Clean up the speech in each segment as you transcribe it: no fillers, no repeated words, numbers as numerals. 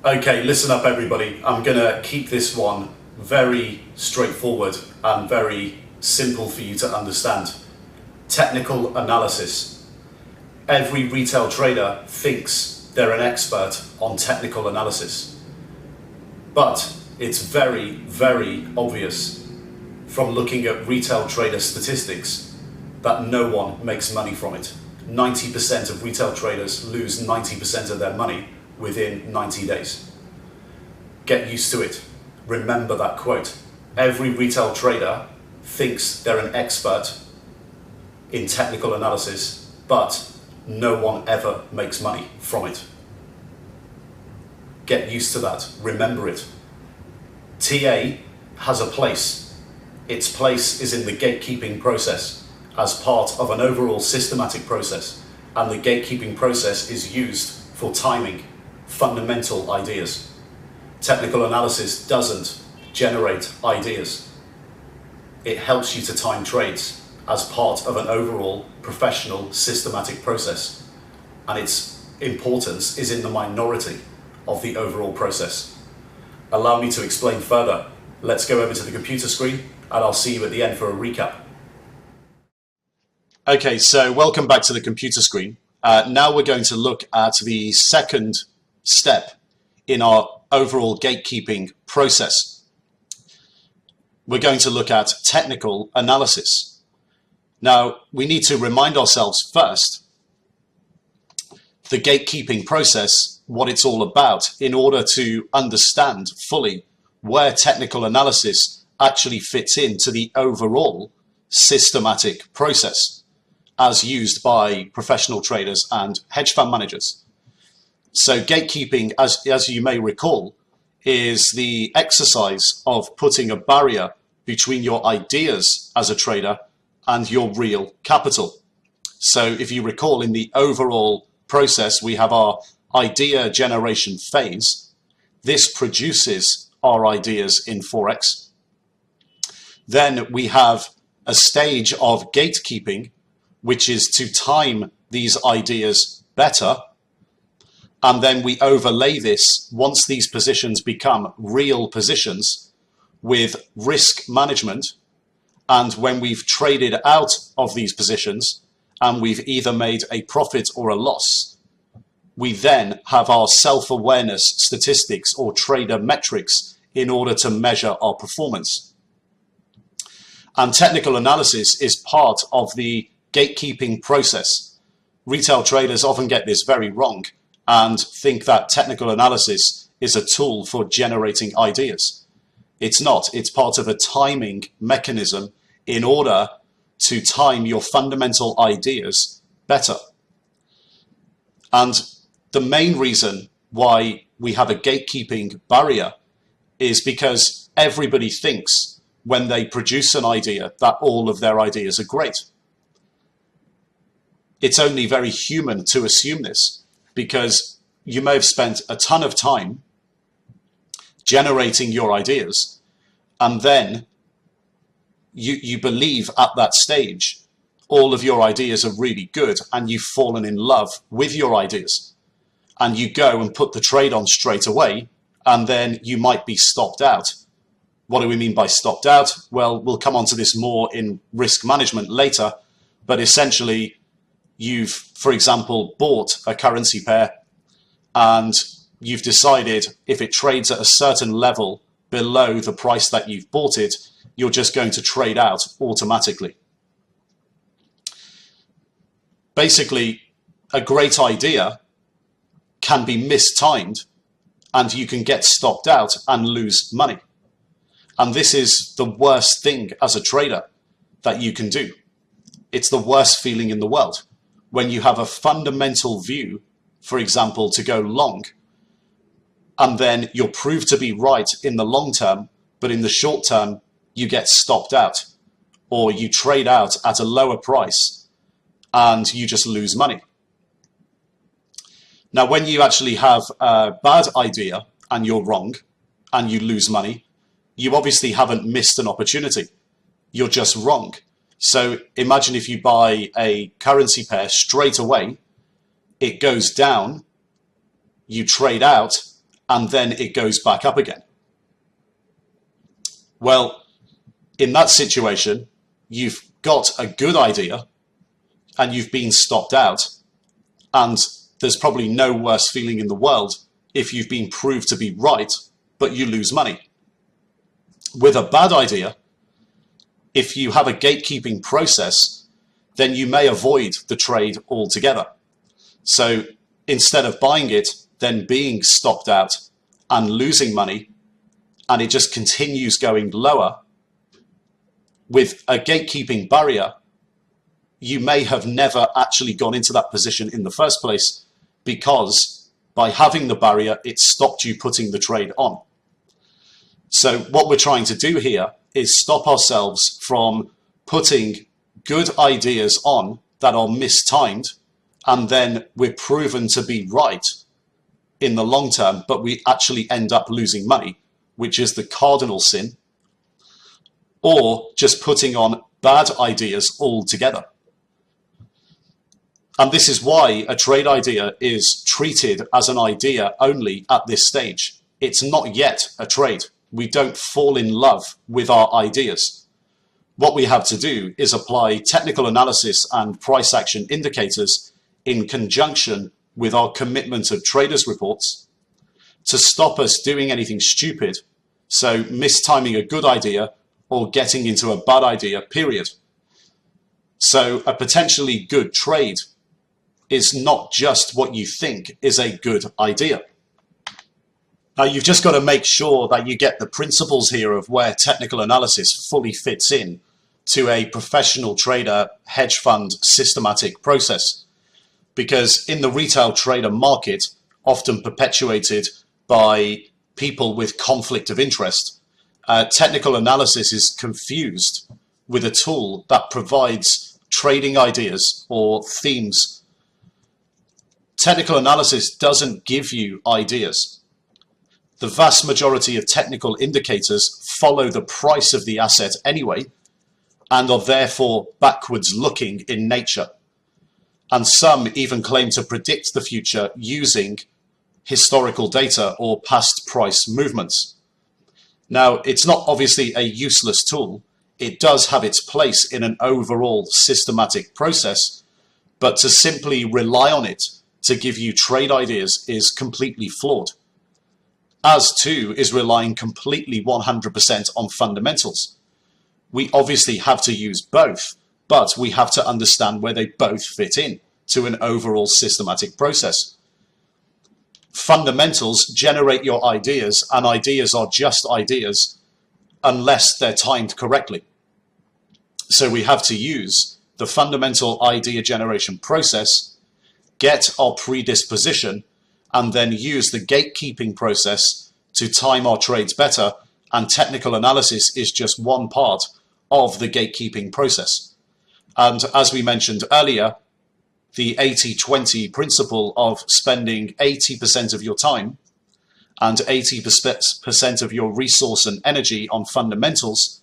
Okay, listen up everybody. I'm going to keep this one very straightforward and very simple for you to understand. Technical analysis. Every retail trader thinks they're an expert on technical analysis. But it's very, very obvious from looking at retail trader statistics that no one makes money from it. 90% of retail traders lose 90% of their money within 90 days. Get used to it. Remember that quote. Every retail trader thinks they're an expert in technical analysis, but no one ever makes money from it. Get used to that. Remember it. TA has a place. Its place is in the gatekeeping process as part of an overall systematic process, and the gatekeeping process is used for timing fundamental ideas. Technical analysis doesn't generate ideas. It helps you to time trades as part of an overall professional systematic process, and its importance is in the minority of the overall process. Allow me to explain further. Let's go over to the computer screen and I'll see you at the end for a recap. Okay, so welcome back to the computer screen. Now we're going to look at the second step in our overall gatekeeping process. We're going to look at technical analysis. Now, we need to remind ourselves first the gatekeeping process, what it's all about, in order to understand fully where technical analysis actually fits into the overall systematic process as used by professional traders and hedge fund managers. So gatekeeping, as you may recall, is the exercise of putting a barrier between your ideas as a trader and your real capital. So if you recall, in the overall process, we have our idea generation phase. This produces our ideas in Forex. Then we have a stage of gatekeeping, which is to time these ideas better. And then we overlay this, once these positions become real positions, with risk management. And when we've traded out of these positions and we've either made a profit or a loss, we then have our self-awareness statistics or trader metrics in order to measure our performance. And technical analysis is part of the gatekeeping process. Retail traders often get this very wrong and think that technical analysis is a tool for generating ideas. It's not. It's part of a timing mechanism in order to time your fundamental ideas better. And the main reason why we have a gatekeeping barrier is because everybody thinks when they produce an idea that all of their ideas are great. It's only very human to assume this, because you may have spent a ton of time generating your ideas, and then you believe at that stage all of your ideas are really good and you've fallen in love with your ideas, and you go and put the trade on straight away, and then you might be stopped out. What do we mean by stopped out? Well, we'll come on to this more in risk management later, but essentially you've, for example, bought a currency pair and you've decided if it trades at a certain level below the price that you've bought it, you're just going to trade out automatically. Basically, a great idea can be mistimed and you can get stopped out and lose money. And this is the worst thing as a trader that you can do. It's the worst feeling in the world. When you have a fundamental view, for example, to go long, and then you're proved to be right in the long term, but in the short term, you get stopped out, or you trade out at a lower price and you just lose money. Now, when you actually have a bad idea and you're wrong and you lose money, you obviously haven't missed an opportunity. You're just wrong. So imagine if you buy a currency pair straight away, it goes down, you trade out, and then it goes back up again. Well, in that situation, you've got a good idea and you've been stopped out, and there's probably no worse feeling in the world if you've been proved to be right, but you lose money. With a bad idea, if you have a gatekeeping process, then you may avoid the trade altogether. So instead of buying it, then being stopped out and losing money, and it just continues going lower, with a gatekeeping barrier, you may have never actually gone into that position in the first place, because by having the barrier, it stopped you putting the trade on. So what we're trying to do here is stop ourselves from putting good ideas on that are mistimed, and then we're proven to be right in the long term, but we actually end up losing money, which is the cardinal sin, or just putting on bad ideas altogether. And this is why a trade idea is treated as an idea only at this stage. It's not yet a trade. We don't fall in love with our ideas. What we have to do is apply technical analysis and price action indicators in conjunction with our commitment of traders reports to stop us doing anything stupid, so mistiming a good idea or getting into a bad idea, period. So a potentially good trade is not just what you think is a good idea. Now, you've just got to make sure that you get the principles here of where technical analysis fully fits in to a professional trader, hedge fund, systematic process. Because in the retail trader market, often perpetuated by people with conflict of interest, technical analysis is confused with a tool that provides trading ideas or themes. Technical analysis doesn't give you ideas. The vast majority of technical indicators follow the price of the asset anyway, and are therefore backwards looking in nature. And some even claim to predict the future using historical data or past price movements. Now, it's not obviously a useless tool. It does have its place in an overall systematic process, but to simply rely on it to give you trade ideas is completely flawed. As too is relying completely 100% on fundamentals. We obviously have to use both, but we have to understand where they both fit in to an overall systematic process. Fundamentals generate your ideas, and ideas are just ideas unless they're timed correctly. So we have to use the fundamental idea generation process, get our predisposition, and then use the gatekeeping process to time our trades better. And technical analysis is just one part of the gatekeeping process. And as we mentioned earlier, the 80-20 principle of spending 80% of your time and 80% of your resource and energy on fundamentals,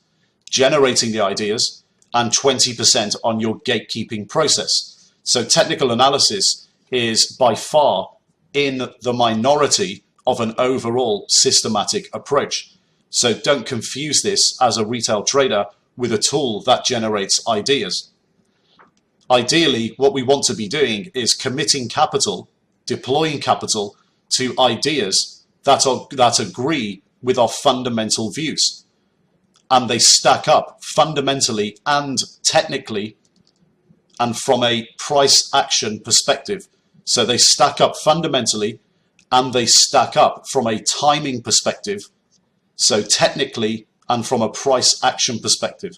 generating the ideas, and 20% on your gatekeeping process. So technical analysis is by far in the minority of an overall systematic approach. So don't confuse this as a retail trader with a tool that generates ideas. Ideally, what we want to be doing is committing capital, deploying capital to ideas that agree with our fundamental views. And they stack up fundamentally and technically and from a price action perspective. So they stack up fundamentally and they stack up from a timing perspective. So technically and from a price action perspective.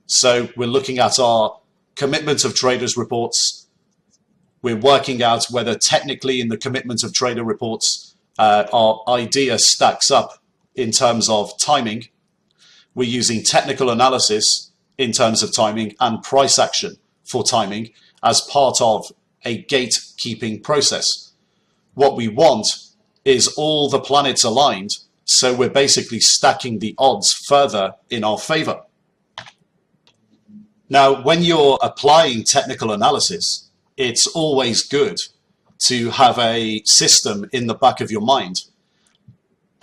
So we're looking at our commitment of traders reports. We're working out whether technically in the commitment of trader reports, our idea stacks up in terms of timing. We're using technical analysis in terms of timing and price action for timing as part of a gatekeeping process. What we want is all the planets aligned, so we're basically stacking the odds further in our favor. Now, when you're applying technical analysis, it's always good to have a system in the back of your mind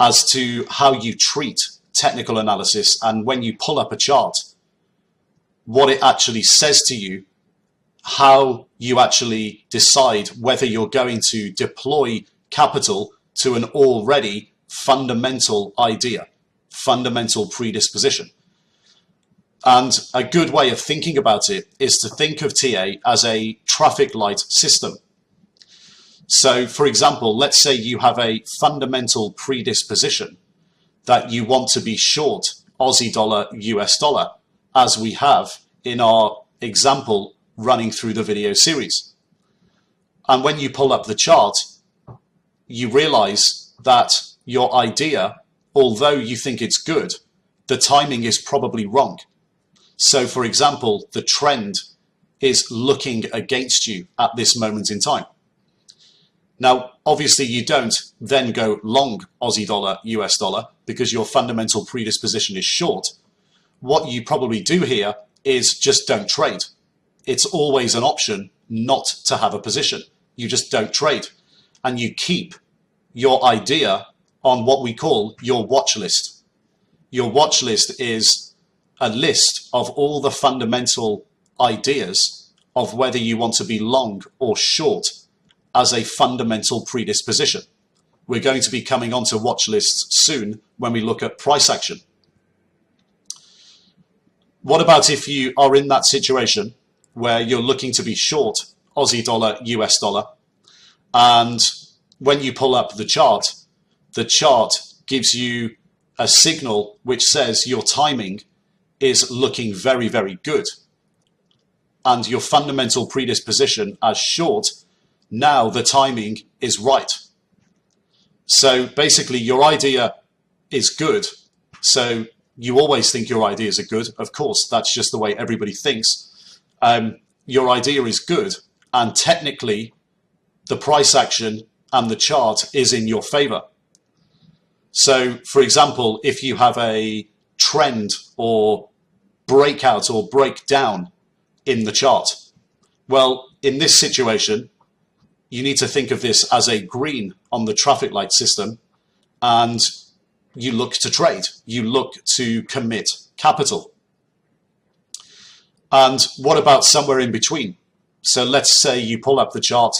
as to how you treat technical analysis, and when you pull up a chart, what it actually says to you, how you actually decide whether you're going to deploy capital to an already fundamental idea, fundamental predisposition. And a good way of thinking about it is to think of TA as a traffic light system. So, for example, let's say you have a fundamental predisposition that you want to be short Aussie dollar, US dollar, as we have in our example running through the video series. And when you pull up the chart, you realize that your idea, although you think it's good, the timing is probably wrong. So, for example, the trend is looking against you at this moment in time. Now, obviously, you don't then go long Aussie dollar, US dollar, because your fundamental predisposition is short. What you probably do here is just don't trade. It's always an option not to have a position. You just don't trade. And you keep your idea on what we call your watch list. Your watch list is a list of all the fundamental ideas of whether you want to be long or short as a fundamental predisposition. We're going to be coming onto watch lists soon when we look at price action. What about if you are in that situation where you're looking to be short Aussie dollar, US dollar, and when you pull up the chart gives you a signal which says your timing is looking very, very good, and your fundamental predisposition as short, now the timing is right. So basically your idea is good. So you always think your ideas are good. Of course, that's just the way everybody thinks. Your idea is good, and technically the price action and the chart is in your favor. So for example, if you have a trend or breakout or breakdown in the chart, well, in this situation, you need to think of this as a green on the traffic light system, and you look to trade, you look to commit capital. And what about somewhere in between? So let's say you pull up the chart,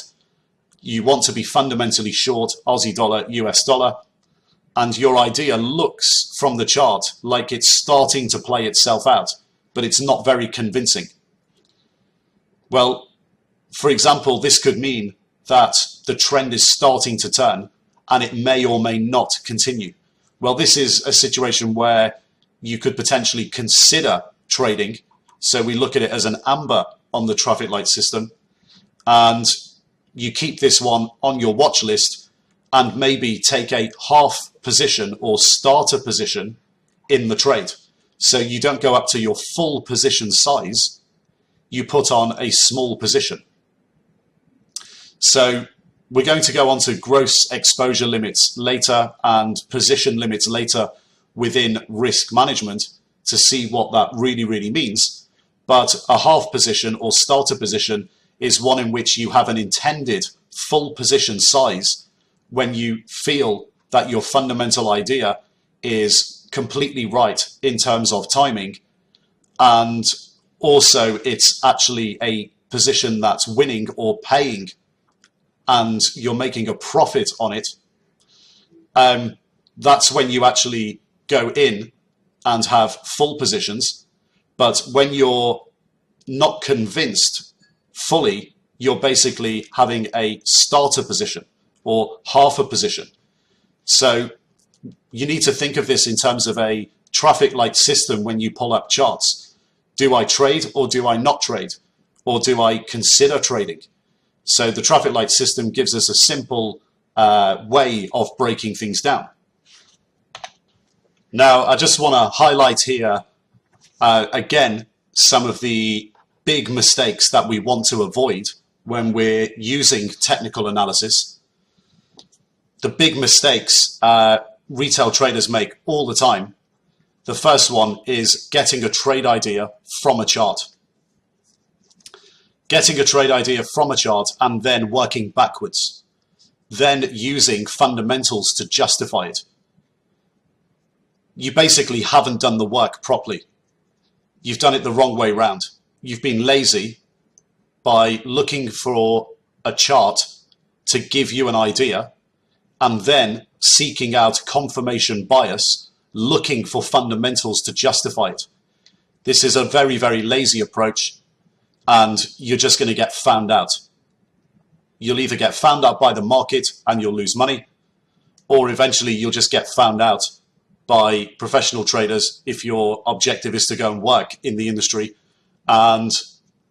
you want to be fundamentally short Aussie dollar, US dollar, and your idea looks from the chart like it's starting to play itself out, but it's not very convincing. Well, for example, this could mean that the trend is starting to turn and it may or may not continue. Well, this is a situation where you could potentially consider trading. So we look at it as an amber on the traffic light system, and you keep this one on your watch list and maybe take a half position or starter position in the trade. So you don't go up to your full position size, you put on a small position. So we're going to go on to gross exposure limits later and position limits later within risk management to see what that really, really means. But a half position or starter position is one in which you have an intended full position size when you feel that your fundamental idea is completely right in terms of timing, and also it's actually a position that's winning or paying and you're making a profit on it. That's when you actually go in and have full positions. But when you're not convinced fully, you're basically having a starter position or half a position. So you need to think of this in terms of a traffic light system when you pull up charts. Do I trade or do I not trade? Or do I consider trading? So the traffic light system gives us a simple way of breaking things down. Now, I just want to highlight here, again, some of the big mistakes that we want to avoid when we're using technical analysis. The big mistakes retail traders make all the time. The first one is getting a trade idea from a chart. Getting a trade idea from a chart and then working backwards. Then using fundamentals to justify it. you basically haven't done the work properly. You've done it the wrong way round. You've been lazy by looking for a chart to give you an idea and then seeking out confirmation bias, looking for fundamentals to justify it. This is a very, very lazy approach, and you're just going to get found out. You'll either get found out by the market and you'll lose money, or eventually you'll just get found out by professional traders if your objective is to go and work in the industry and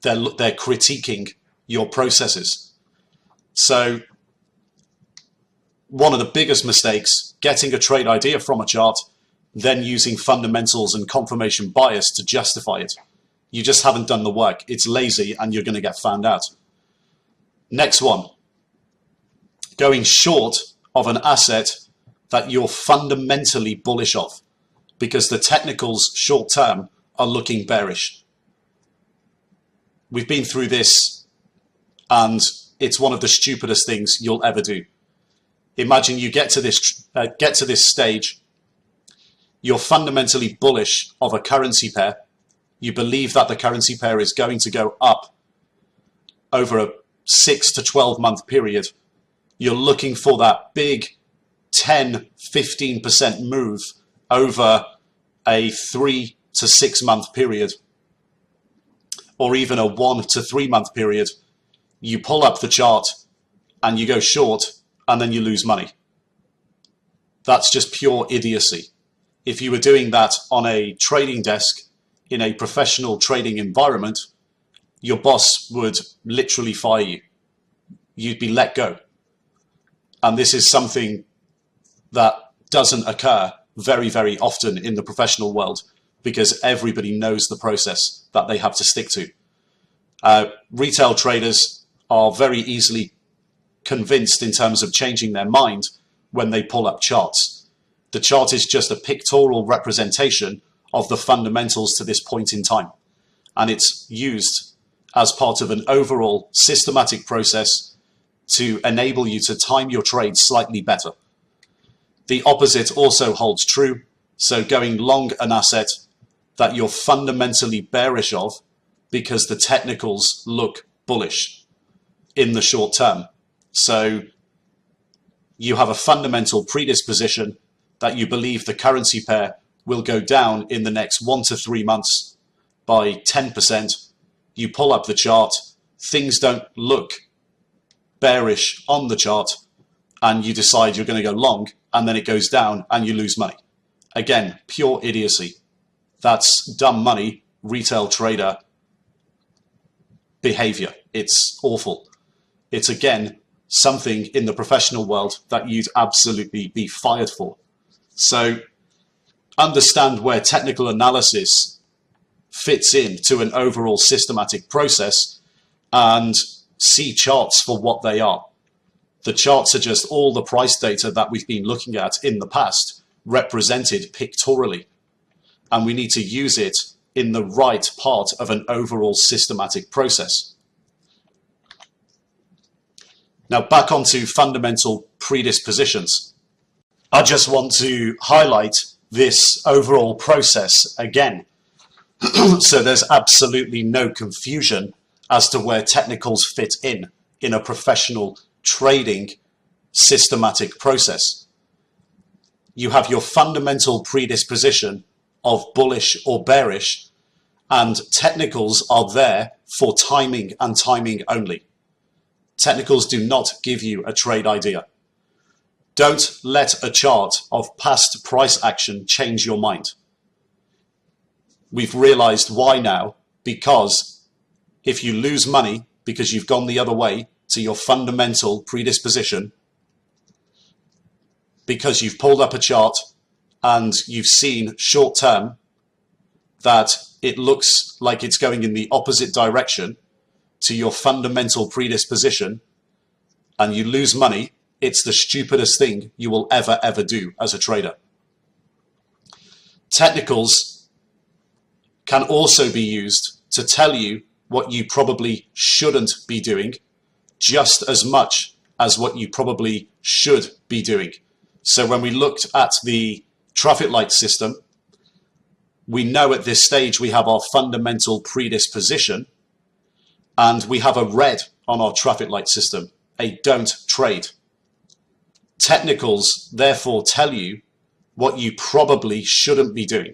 they're critiquing your processes. So one of the biggest mistakes, getting a trade idea from a chart, then using fundamentals and confirmation bias to justify it. You just haven't done the work. It's lazy and you're going to get found out. Next one, going short of an asset that you're fundamentally bullish of because the technicals short term are looking bearish. We've been through this and it's one of the stupidest things you'll ever do. Imagine you get to this stage, you're fundamentally bullish of a currency pair. You believe that the currency pair is going to go up over a 6 to 12 month period. You're looking for that big 10-15% move over a 3 to 6 month period, or even a 1 to 3 month period. You pull up the chart and you go short and then you lose money. That's just pure idiocy. If you were doing that on a trading desk in a professional trading environment, your boss would literally fire you. You'd be let go. And this is something that doesn't occur very, very often in the professional world because everybody knows the process that they have to stick to. Retail traders are very easily convinced in terms of changing their mind when they pull up charts. The chart is just a pictorial representation of the fundamentals to this point in time. And it's used as part of an overall systematic process to enable you to time your trades slightly better. The opposite also holds true. So going long an asset that you're fundamentally bearish of because the technicals look bullish in the short term. So you have a fundamental predisposition that you believe the currency pair will go down in the next 1 to 3 months by 10%. You pull up the chart, things don't look bearish on the chart, and you decide you're going to go long, and then it goes down and you lose money. Again, pure idiocy. That's dumb money, retail trader behavior. It's awful. It's again something in the professional world that you'd absolutely be fired for. So understand where technical analysis fits into an overall systematic process and see charts for what they are. The charts are just all the price data that we've been looking at in the past, represented pictorially. And we need to use it in the right part of an overall systematic process. Now back onto fundamental predispositions. I just want to highlight this overall process again. So there's absolutely no confusion as to where technicals fit in a professional trading systematic process. You have your fundamental predisposition of bullish or bearish, and technicals are there for timing and timing only. Technicals do not give you a trade idea. Don't let a chart of past price action change your mind. We've realized why now, because if you lose money because you've gone the other way to your fundamental predisposition, because you've pulled up a chart and you've seen short term that it looks like it's going in the opposite direction to your fundamental predisposition, and you lose money, it's the stupidest thing you will ever do as a trader. Technicals can also be used to tell you what you probably shouldn't be doing, just as much as what you probably should be doing. So when we looked at the traffic light system, we know at this stage we have our fundamental predisposition, and we have a red on our traffic light system, a don't trade. Technicals therefore tell you what you probably shouldn't be doing.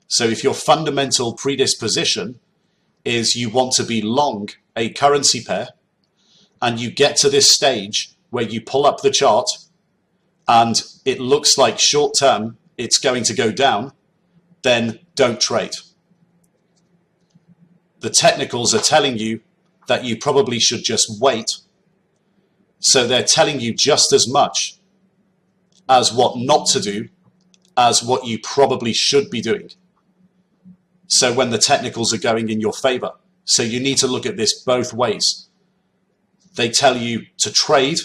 So if your fundamental predisposition is you want to be long a currency pair, and you get to this stage where you pull up the chart and it looks like short term it's going to go down, then don't trade. The technicals are telling you that you probably should just wait. So they're telling you just as much as what not to do as what you probably should be doing. So when the technicals are going in your favor. So you need to look at this both ways. They tell you to trade,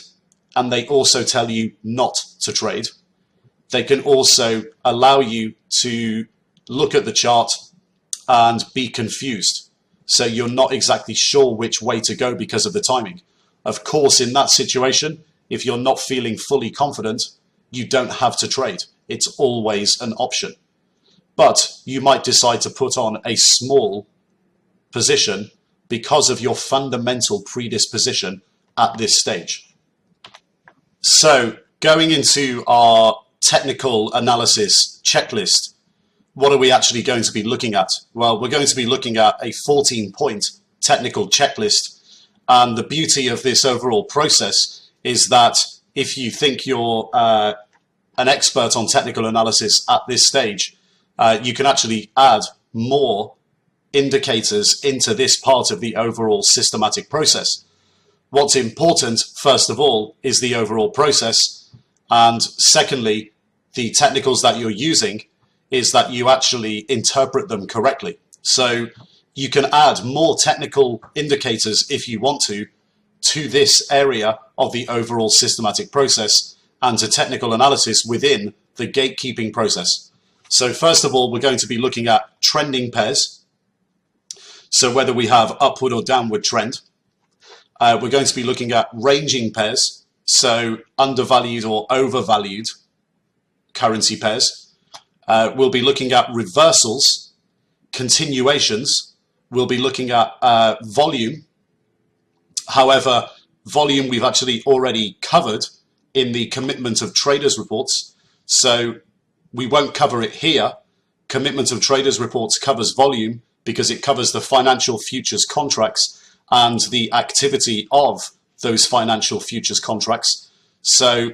and they also tell you not to trade. They can also allow you to look at the chart and be confused. So you're not exactly sure which way to go because of the timing. Of course, in that situation, if you're not feeling fully confident, you don't have to trade. It's always an option. But you might decide to put on a small position because of your fundamental predisposition at this stage. So going into our technical analysis checklist, what are we actually going to be looking at? Well, we're going to be looking at a 14-point technical checklist. And the beauty of this overall process is that if you think you're an expert on technical analysis at this stage, you can actually add more indicators into this part of the overall systematic process. What's important, first of all, is the overall process. And secondly, the technicals that you're using is that you actually interpret them correctly. So you can add more technical indicators if you want to this area of the overall systematic process and to technical analysis within the gatekeeping process. So first of all, we're going to be looking at trending pairs. So whether we have upward or downward trend. We're going to be looking at ranging pairs. So undervalued or overvalued currency pairs. We'll be looking at reversals, continuations. We'll be looking at volume. However, volume we've actually already covered in the commitment of traders reports. So we won't cover it here. Commitment of traders reports covers volume because it covers the financial futures contracts and the activity of those financial futures contracts. So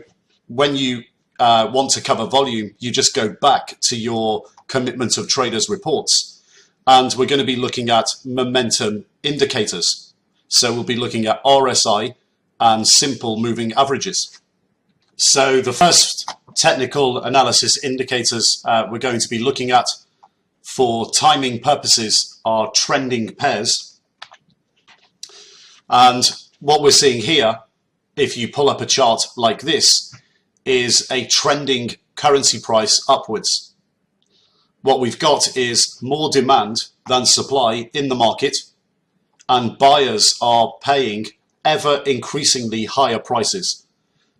when you want to cover volume, you just go back to your commitment of traders reports. And we're going to be looking at momentum indicators. So we'll be looking at RSI and simple moving averages. So the first technical analysis indicators we're going to be looking at for timing purposes are trending pairs. And what we're seeing here, if you pull up a chart like this, is a trending currency price upwards. What we've got is more demand than supply in the market, and buyers are paying ever increasingly higher prices.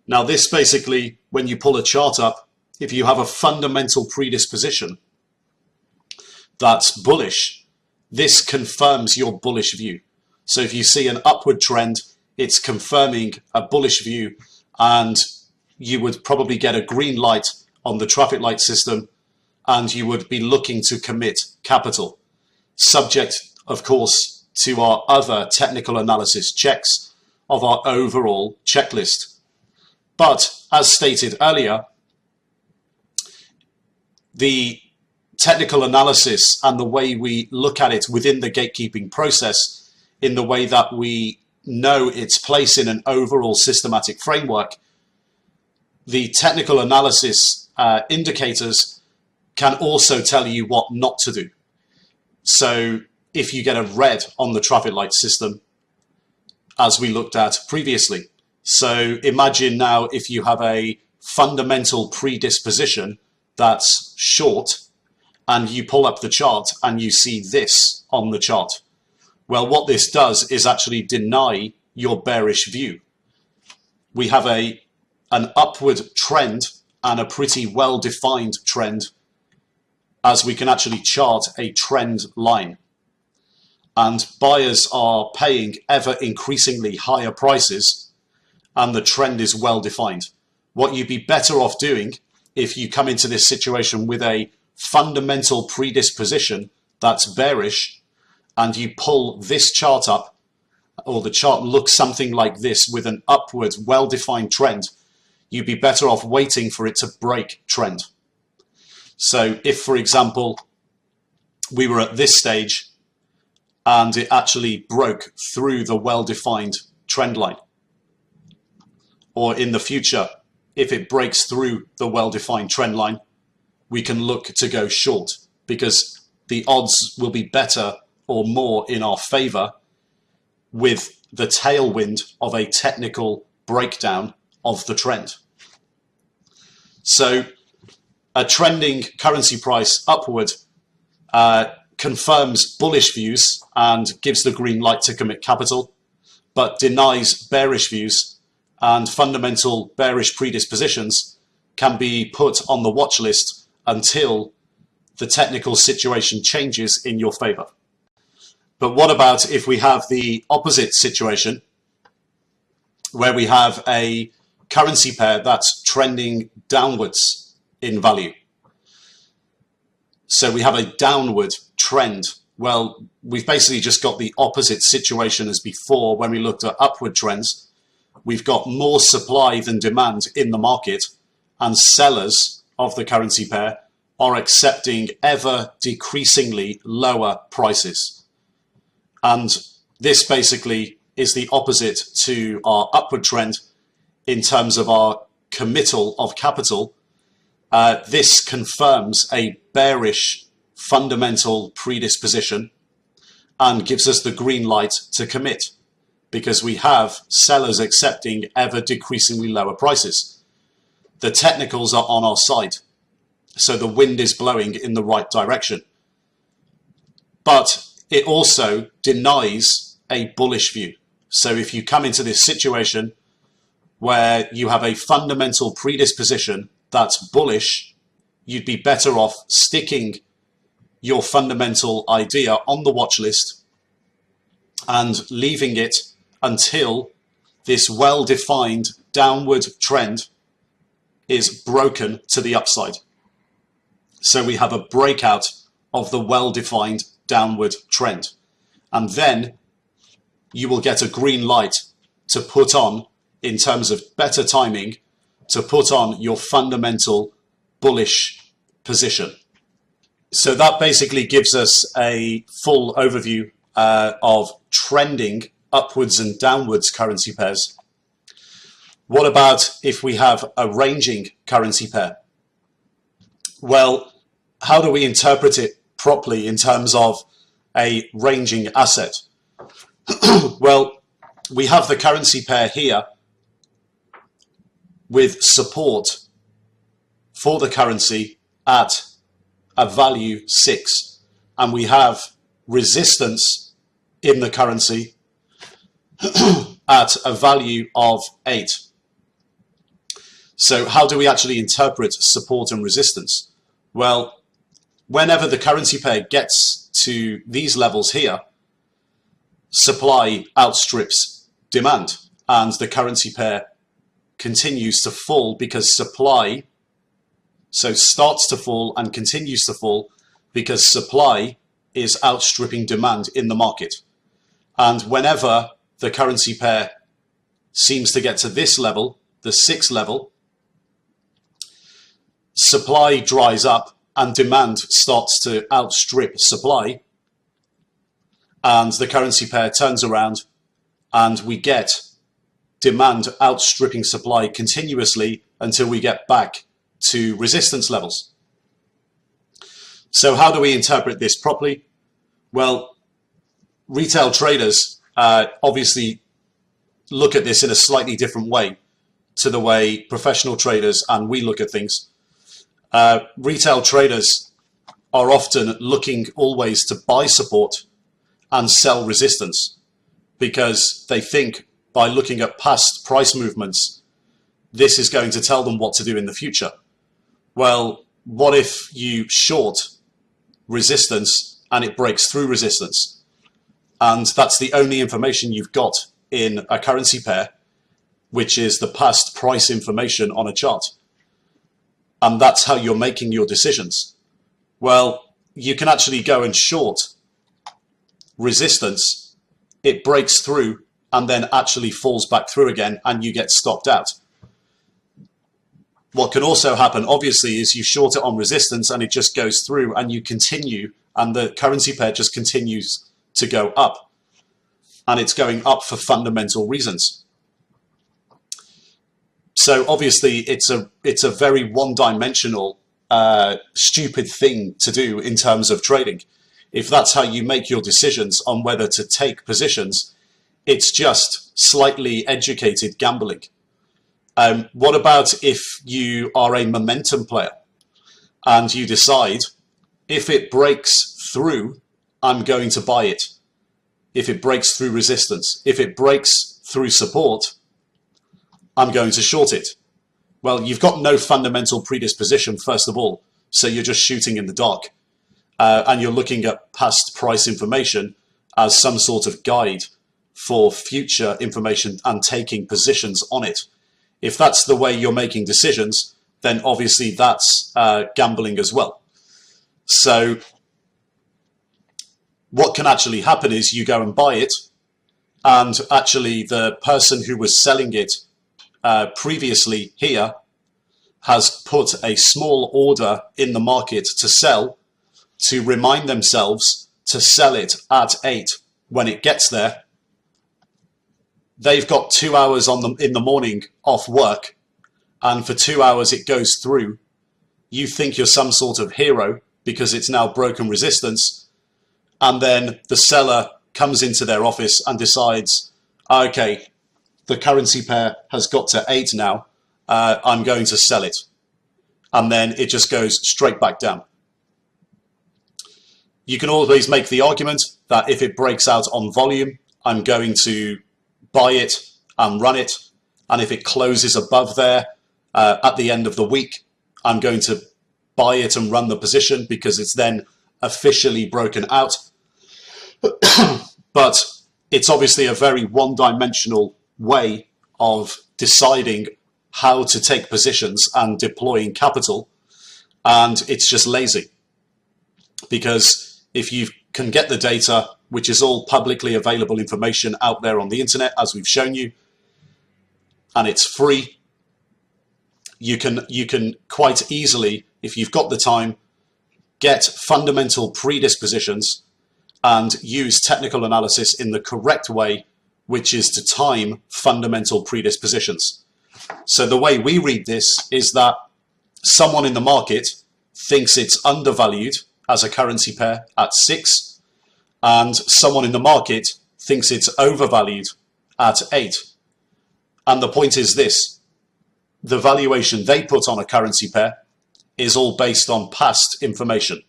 Now this basically, when you pull a chart up, if you have a fundamental predisposition that's bullish, this confirms your bullish view. So if you see an upward trend, it's confirming a bullish view, and you would probably get a green light on the traffic light system, and you would be looking to commit capital. Subject, of course, to our other technical analysis checks of our overall checklist. But as stated earlier, the technical analysis and the way we look at it within the gatekeeping process, in the way that we know its place in an overall systematic framework, the technical analysis indicators can also tell you what not to do. So if you get a red on the traffic light system, as we looked at previously. So imagine now if you have a fundamental predisposition that's short, and you pull up the chart and you see this on the chart. Well, what this does is actually deny your bearish view. We have an upward trend and a pretty well-defined trend, as we can actually chart a trend line. And buyers are paying ever increasingly higher prices, and the trend is well-defined. What you'd be better off doing if you come into this situation with a fundamental predisposition that's bearish, and you pull this chart up, or the chart looks something like this with an upward well-defined trend, you'd be better off waiting for it to break trend. So if, for example, we were at this stage and it actually broke through the well-defined trend line, or in the future, if it breaks through the well-defined trend line, we can look to go short, because the odds will be better or more in our favor with the tailwind of a technical breakdown of the trend. So a trending currency price upward confirms bullish views and gives the green light to commit capital, but denies bearish views, and fundamental bearish predispositions can be put on the watch list until the technical situation changes in your favor. But what about if we have the opposite situation, where we have a currency pair that's trending downwards in value? So we have a downward trend. Well, we've basically just got the opposite situation as before when we looked at upward trends. We've got more supply than demand in the market, and sellers of the currency pair are accepting ever decreasingly lower prices. And this basically is the opposite to our upward trend in terms of our committal of capital. This confirms a bearish fundamental predisposition and gives us the green light to commit, because we have sellers accepting ever decreasingly lower prices. The technicals are on our side, so the wind is blowing in the right direction. But it also denies a bullish view. So if you come into this situation where you have a fundamental predisposition that's bullish, you'd be better off sticking your fundamental idea on the watch list and leaving it until this well-defined downward trend is broken to the upside. So we have a breakout of the well-defined downward trend, and then you will get a green light to put on, in terms of better timing, to put on your fundamental bullish position. So that basically gives us a full overview of trending upwards and downwards currency pairs. What about if we have a ranging currency pair? Well, how do we interpret it properly in terms of a ranging asset? Well, we have the currency pair here with support for the currency at a value 6, and we have resistance in the currency at a value of 8. So how do we actually interpret support and resistance? Well, whenever the currency pair gets to these levels here, supply outstrips demand, and the currency pair continues to fall because supply, so starts to fall and continues to fall because supply is outstripping demand in the market. And whenever the currency pair seems to get to this level, the 6 level, supply dries up and demand starts to outstrip supply, and the currency pair turns around and we get demand outstripping supply continuously until we get back to resistance levels. So how do we interpret this properly? Well, retail traders obviously look at this in a slightly different way to the way professional traders and we look at things. Retail traders are often looking always to buy support and sell resistance, because they think by looking at past price movements, this is going to tell them what to do in the future. Well, what if you short resistance and it breaks through resistance? And that's the only information you've got in a currency pair, which is the past price information on a chart. And that's how you're making your decisions. Well, you can actually go and short resistance, it breaks through and then actually falls back through again and you get stopped out. What can also happen, obviously, is you short it on resistance and it just goes through and you continue and the currency pair just continues to go up. And it's going up for fundamental reasons. So obviously it's a very one-dimensional, stupid thing to do in terms of trading. If that's how you make your decisions on whether to take positions, it's just slightly educated gambling. What about if you are a momentum player and you decide, if it breaks through, I'm going to buy it. If it breaks through resistance, if it breaks through support, I'm going to short it. Well, you've got no fundamental predisposition, first of all, so you're just shooting in the dark. And you're looking at past price information as some sort of guide for future information and taking positions on it. If that's the way you're making decisions, then obviously that's gambling as well. So what can actually happen is you go and buy it, and actually the person who was selling it previously here has put a small order in the market to sell, to remind themselves to sell it at 8 when it gets there. They've got 2 hours in the morning off work, and for 2 hours it goes through. You think you're some sort of hero because it's now broken resistance, and then the seller comes into their office and decides, okay, the currency pair has got to 8 now, I'm going to sell it. And then it just goes straight back down. You can always make the argument that if it breaks out on volume, I'm going to buy it and run it. And if it closes above there at the end of the week, I'm going to buy it and run the position because it's then officially broken out. But it's obviously a very one-dimensional way of deciding how to take positions and deploying capital, and it's just lazy. Because if you can get the data, which is all publicly available information out there on the internet, as we've shown you, and it's free, you can quite easily, if you've got the time, get fundamental predispositions and use technical analysis in the correct way, which is to time fundamental predispositions. So the way we read this is that someone in the market thinks it's undervalued as a currency pair at 6, and someone in the market thinks it's overvalued at 8. And the point is this: the valuation they put on a currency pair is all based on past information,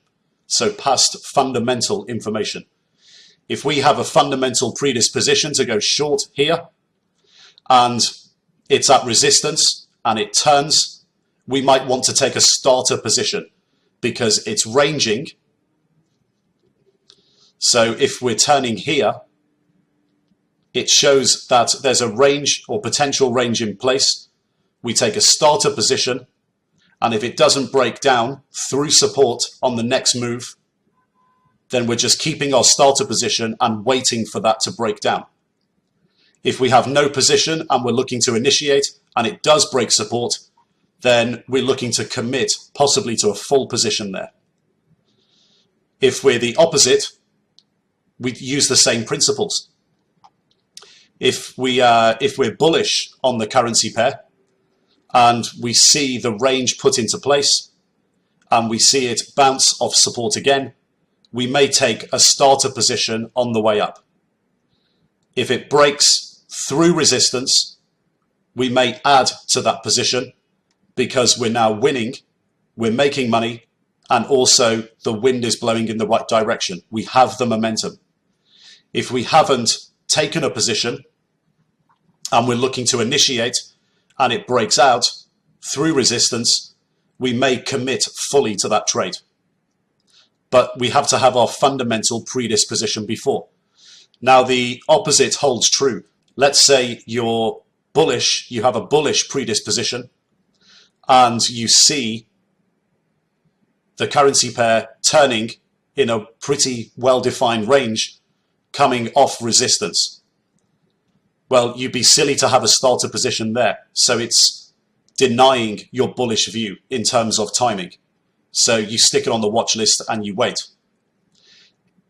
so past fundamental information. If we have a fundamental predisposition to go short here, and it's at resistance and it turns, we might want to take a starter position because it's ranging. So if we're turning here, it shows that there's a range or potential range in place. We take a starter position, and if it doesn't break down through support on the next move, then we're just keeping our starter position and waiting for that to break down. If we have no position and we're looking to initiate and it does break support, then we're looking to commit possibly to a full position there. If we're the opposite, we use the same principles. If we're bullish on the currency pair and we see the range put into place and we see it bounce off support again, we may take a starter position on the way up. If it breaks through resistance, we may add to that position because we're now winning, we're making money, and also the wind is blowing in the right direction. We have the momentum. If we haven't taken a position and we're looking to initiate and it breaks out through resistance, we may commit fully to that trade. But we have to have our fundamental predisposition before. Now, the opposite holds true. Let's say you're bullish, you have a bullish predisposition, and you see the currency pair turning in a pretty well-defined range, coming off resistance. Well, you'd be silly to have a starter position there. So it's denying your bullish view in terms of timing. So you stick it on the watch list and you wait.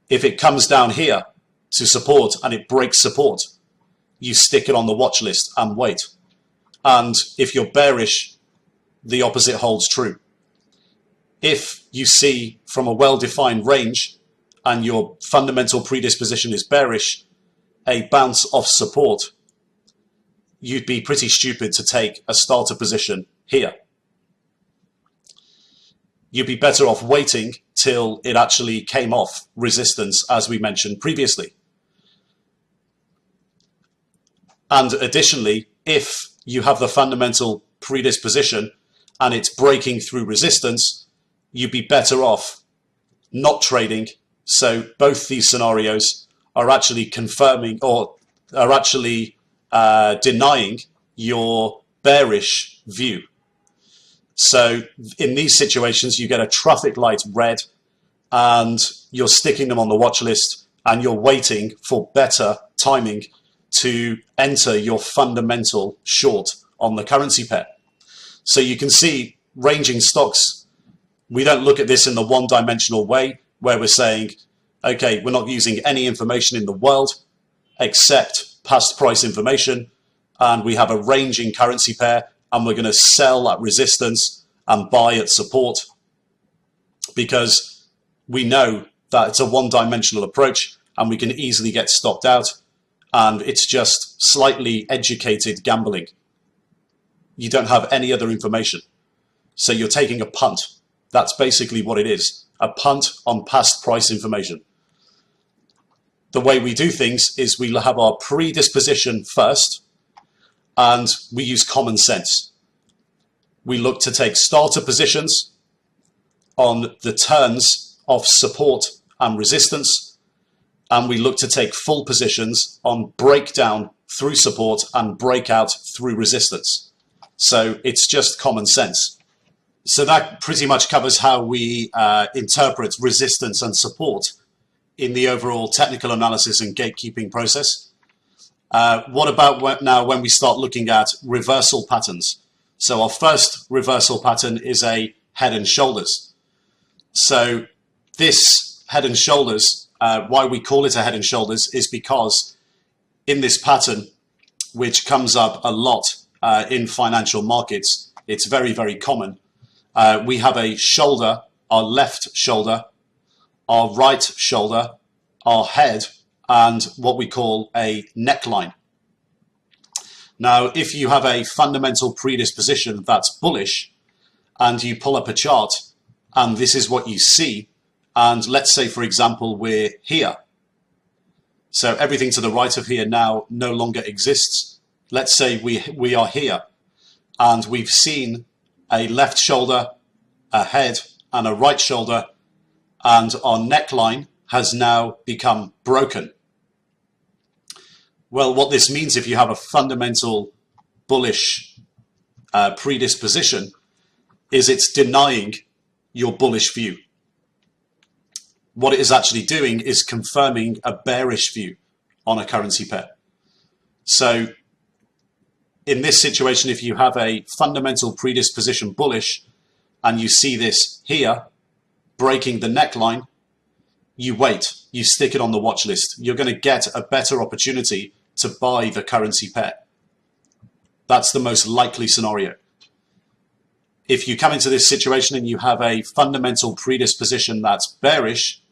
If it comes down here to support and it breaks support, you stick it on the watch list and wait. And if you're bearish, the opposite holds true. If you see from a well-defined range and your fundamental predisposition is bearish, a bounce off support, you'd be pretty stupid to take a starter position here. You'd be better off waiting till it actually came off resistance, as we mentioned previously. And additionally, if you have the fundamental predisposition and it's breaking through resistance, you'd be better off not trading. So both these scenarios are actually confirming or are actually denying your bearish view. So in these situations, you get a traffic light red and you're sticking them on the watch list and you're waiting for better timing to enter your fundamental short on the currency pair. So you can see ranging stocks, we don't look at this in the one-dimensional way where we're saying, okay, we're not using any information in the world except past price information, and we have a ranging currency pair and we're going to sell at resistance and buy at support because we know that it's a one-dimensional approach and we can easily get stopped out, and it's just slightly educated gambling. You don't have any other information. So you're taking a punt. That's basically what it is, a punt on past price information. The way we do things is we have our predisposition first, and we use common sense. We look to take starter positions on the turns of support and resistance, and we look to take full positions on breakdown through support and breakout through resistance. So it's just common sense. So that pretty much covers how we interpret resistance and support in the overall technical analysis and gatekeeping process. What about now when we start looking at reversal patterns? So our first reversal pattern is a head and shoulders. So this head and shoulders, why we call it a head and shoulders is because in this pattern, which comes up a lot in financial markets, it's very, very common. We have a shoulder, our left shoulder, our right shoulder, our head, and what we call a neckline. Now, if you have a fundamental predisposition that's bullish and you pull up a chart and this is what you see, and let's say, for example, we're here. So everything to the right of here now no longer exists. Let's say we are here and we've seen a left shoulder, a head, and a right shoulder, and our neckline has now become broken. Well, what this means, if you have a fundamental bullish predisposition, is it's denying your bullish view. What it is actually doing is confirming a bearish view on a currency pair. So in this situation, if you have a fundamental predisposition bullish and you see this here breaking the neckline, you wait, you stick it on the watch list. You're going to get a better opportunity to buy the currency pair. That's the most likely scenario. If you come into this situation and you have a fundamental predisposition that's bearish,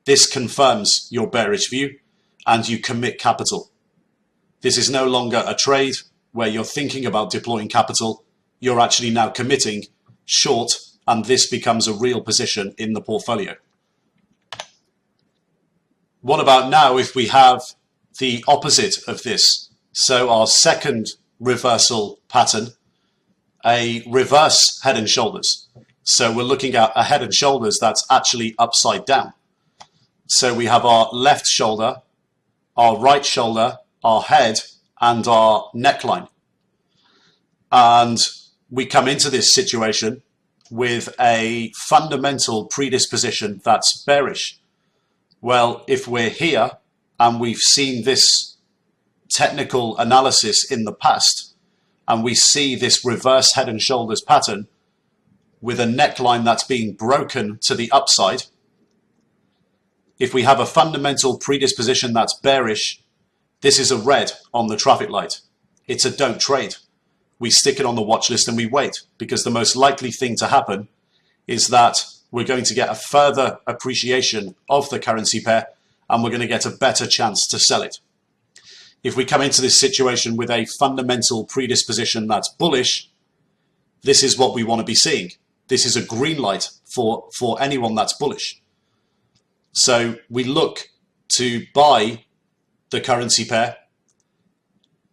this confirms your bearish view and you commit capital. This is no longer a trade where you're thinking about deploying capital. You're actually now committing short, and this becomes a real position in the portfolio. What about now if we have the opposite of this? So our second reversal pattern, a reverse head and shoulders. So we're looking at a head and shoulders that's actually upside down. So we have our left shoulder, our right shoulder, our head, and our neckline. And we come into this situation with a fundamental predisposition that's bearish. Well, if we're here and we've seen this technical analysis in the past, and we see this reverse head and shoulders pattern with a neckline that's being broken to the upside, if we have a fundamental predisposition that's bearish, this is a red on the traffic light. It's a don't trade. We stick it on the watch list and we wait, because the most likely thing to happen is that we're going to get a further appreciation of the currency pair and we're going to get a better chance to sell it. If we come into this situation with a fundamental predisposition that's bullish, this is what we want to be seeing. This is a green light for anyone that's bullish. So we look to buy the currency pair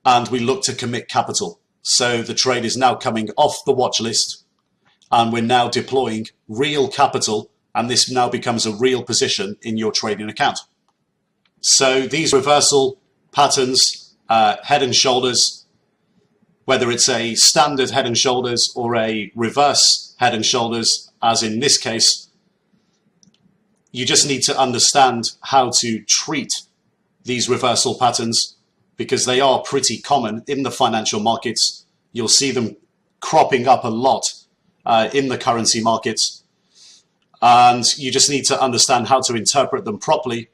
and we look to commit capital. So the trade is now coming off the watch list and we're now deploying real capital, and this now becomes a real position in your trading account. So these reversal patterns, head and shoulders, whether it's a standard head and shoulders or a reverse head and shoulders, as in this case, you just need to understand how to treat these reversal patterns, because they are pretty common in the financial markets. You'll see them cropping up a lot in the currency markets, and you just need to understand how to interpret them properly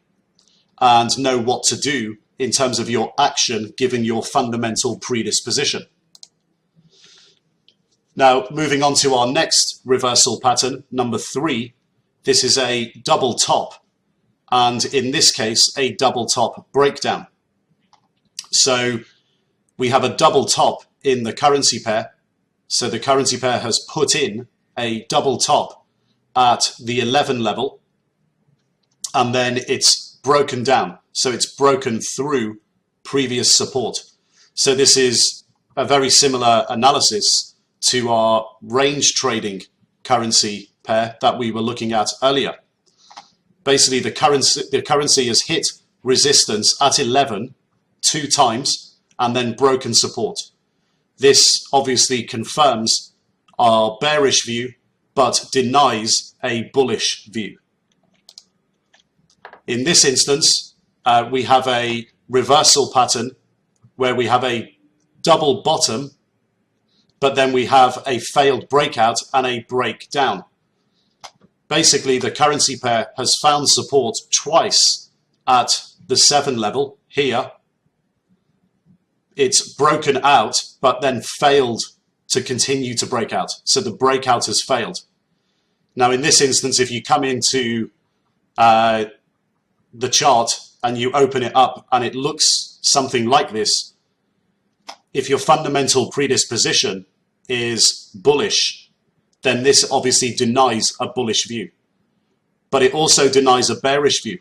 and know what to do in terms of your action given your fundamental predisposition. Now, moving on to our next reversal pattern, number 3, this is a double top, and in this case, a double top breakdown. So we have a double top in the currency pair. So the currency pair has put in a double top at the 11 level, and then it's broken down. So it's broken through previous support. So this is a very similar analysis to our range trading currency pair that we were looking at earlier. Basically, the currency has hit resistance at 11 2 times and then broken support. This obviously confirms our bearish view, but denies a bullish view. In this instance, we have a reversal pattern where we have a double bottom, but then we have a failed breakout and a breakdown. Basically, the currency pair has found support twice at the 7 level here. It's broken out, but then failed to continue to break out. So the breakout has failed. Now, in this instance, if you come into the chart and you open it up and it looks something like this, if your fundamental predisposition is bullish, then this obviously denies a bullish view. But it also denies a bearish view,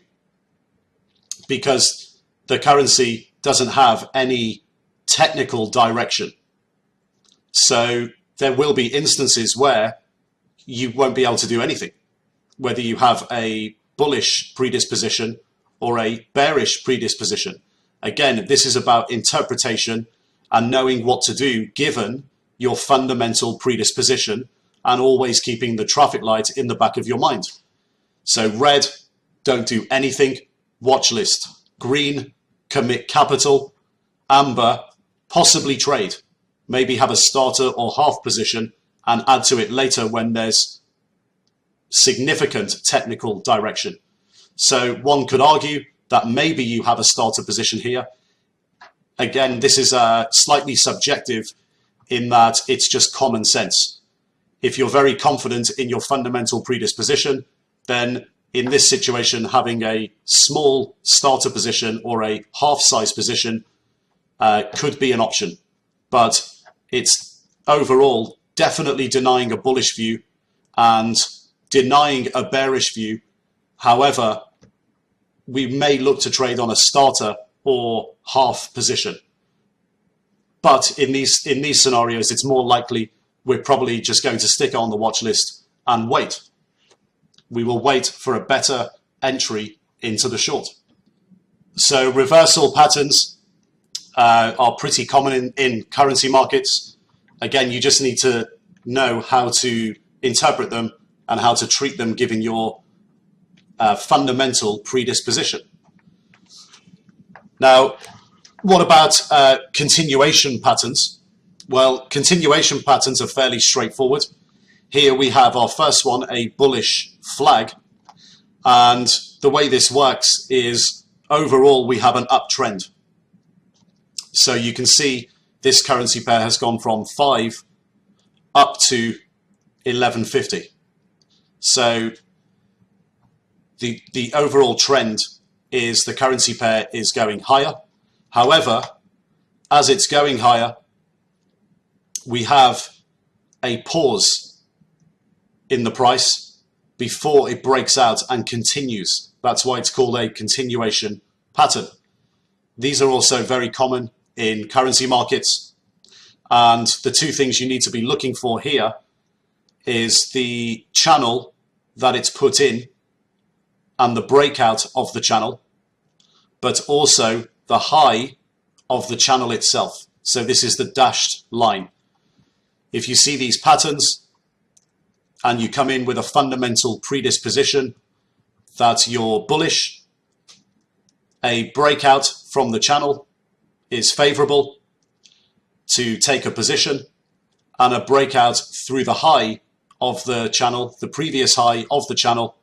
because the currency doesn't have any technical direction. So there will be instances where you won't be able to do anything, whether you have a bullish predisposition or a bearish predisposition. Again, this is about interpretation and knowing what to do given your fundamental predisposition, and always keeping the traffic light in the back of your mind. So red, don't do anything, watch list. Green, commit capital. Amber, possibly trade. Maybe have a starter or half position and add to it later when there's significant technical direction. So one could argue that maybe you have a starter position here. Again, this is slightly subjective in that it's just common sense. If you're very confident in your fundamental predisposition, then in this situation, having a small starter position or a half-size position could be an option. But it's overall definitely denying a bullish view and denying a bearish view. However, we may look to trade on a starter or half position. But in these scenarios, it's more likely we're probably just going to stick it on the watch list and wait. We will wait for a better entry into the short. So reversal patterns are pretty common in currency markets. Again, you just need to know how to interpret them and how to treat them given your fundamental predisposition. Now, what about continuation patterns? Well, continuation patterns are fairly straightforward. Here we have our first one, a bullish flag. And the way this works is overall we have an uptrend. So you can see this currency pair has gone from 5 up to 1150. So the overall trend is the currency pair is going higher. However, as it's going higher, we have a pause in the price before it breaks out and continues. That's why it's called a continuation pattern. These are also very common in currency markets. And the two things you need to be looking for here is the channel that it's put in and the breakout of the channel, but also the high of the channel itself. So this is the dashed line. If you see these patterns and you come in with a fundamental predisposition that you're bullish, a breakout from the channel is favorable to take a position, and a breakout through the high of the channel, the previous high of the channel,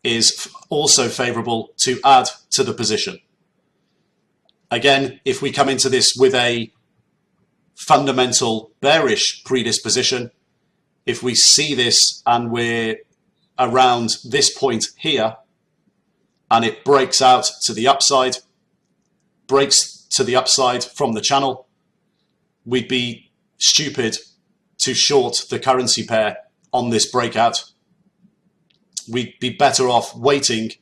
is also favorable to add to the position. Again, if we come into this with a fundamental bearish predisposition, if we see this and we're around this point here and it breaks out to the upside, breaks to the upside from the channel, we'd be stupid to short the currency pair on this breakout. We'd be better off waiting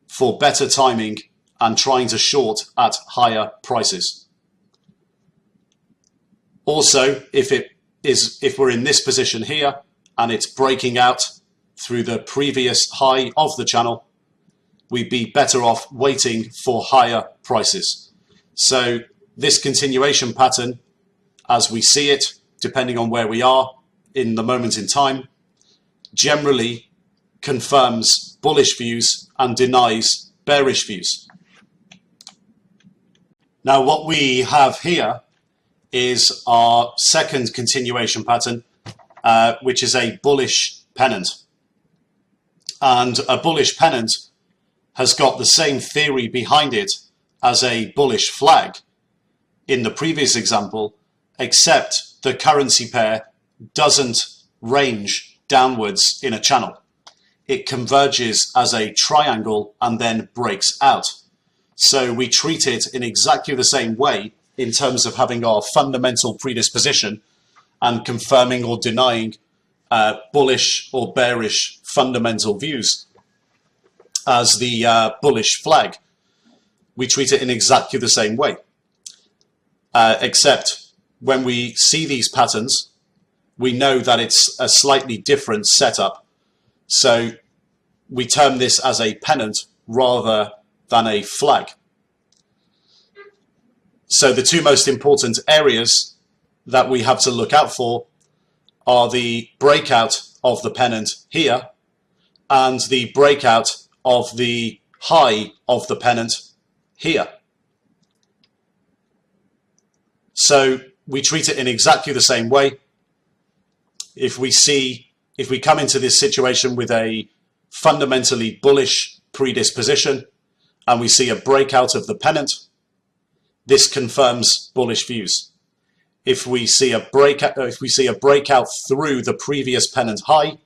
for better timing and trying to short at higher prices. Also, if we're in this position here and it's breaking out through the previous high of the channel, we'd be better off waiting for higher prices. So this continuation pattern, as we see it, depending on where we are in the moment in time, generally confirms bullish views and denies bearish views. Now what we have here is our second continuation pattern, which is a bullish pennant. And a bullish pennant has got the same theory behind it as a bullish flag in the previous example, except the currency pair doesn't range downwards in a channel. It converges as a triangle and then breaks out. So we treat it in exactly the same way in terms of having our fundamental predisposition and confirming or denying bullish or bearish fundamental views as the bullish flag. We treat it in exactly the same way, except when we see these patterns, we know that it's a slightly different setup. So we term this as a pennant rather than a flag. So the two most important areas that we have to look out for are the breakout of the pennant here and the breakout of the high of the pennant here. So we treat it in exactly the same way. If we come into this situation with a fundamentally bullish predisposition and we see a breakout of the pennant, this confirms bullish views. If we see a breakout through the previous pennant high,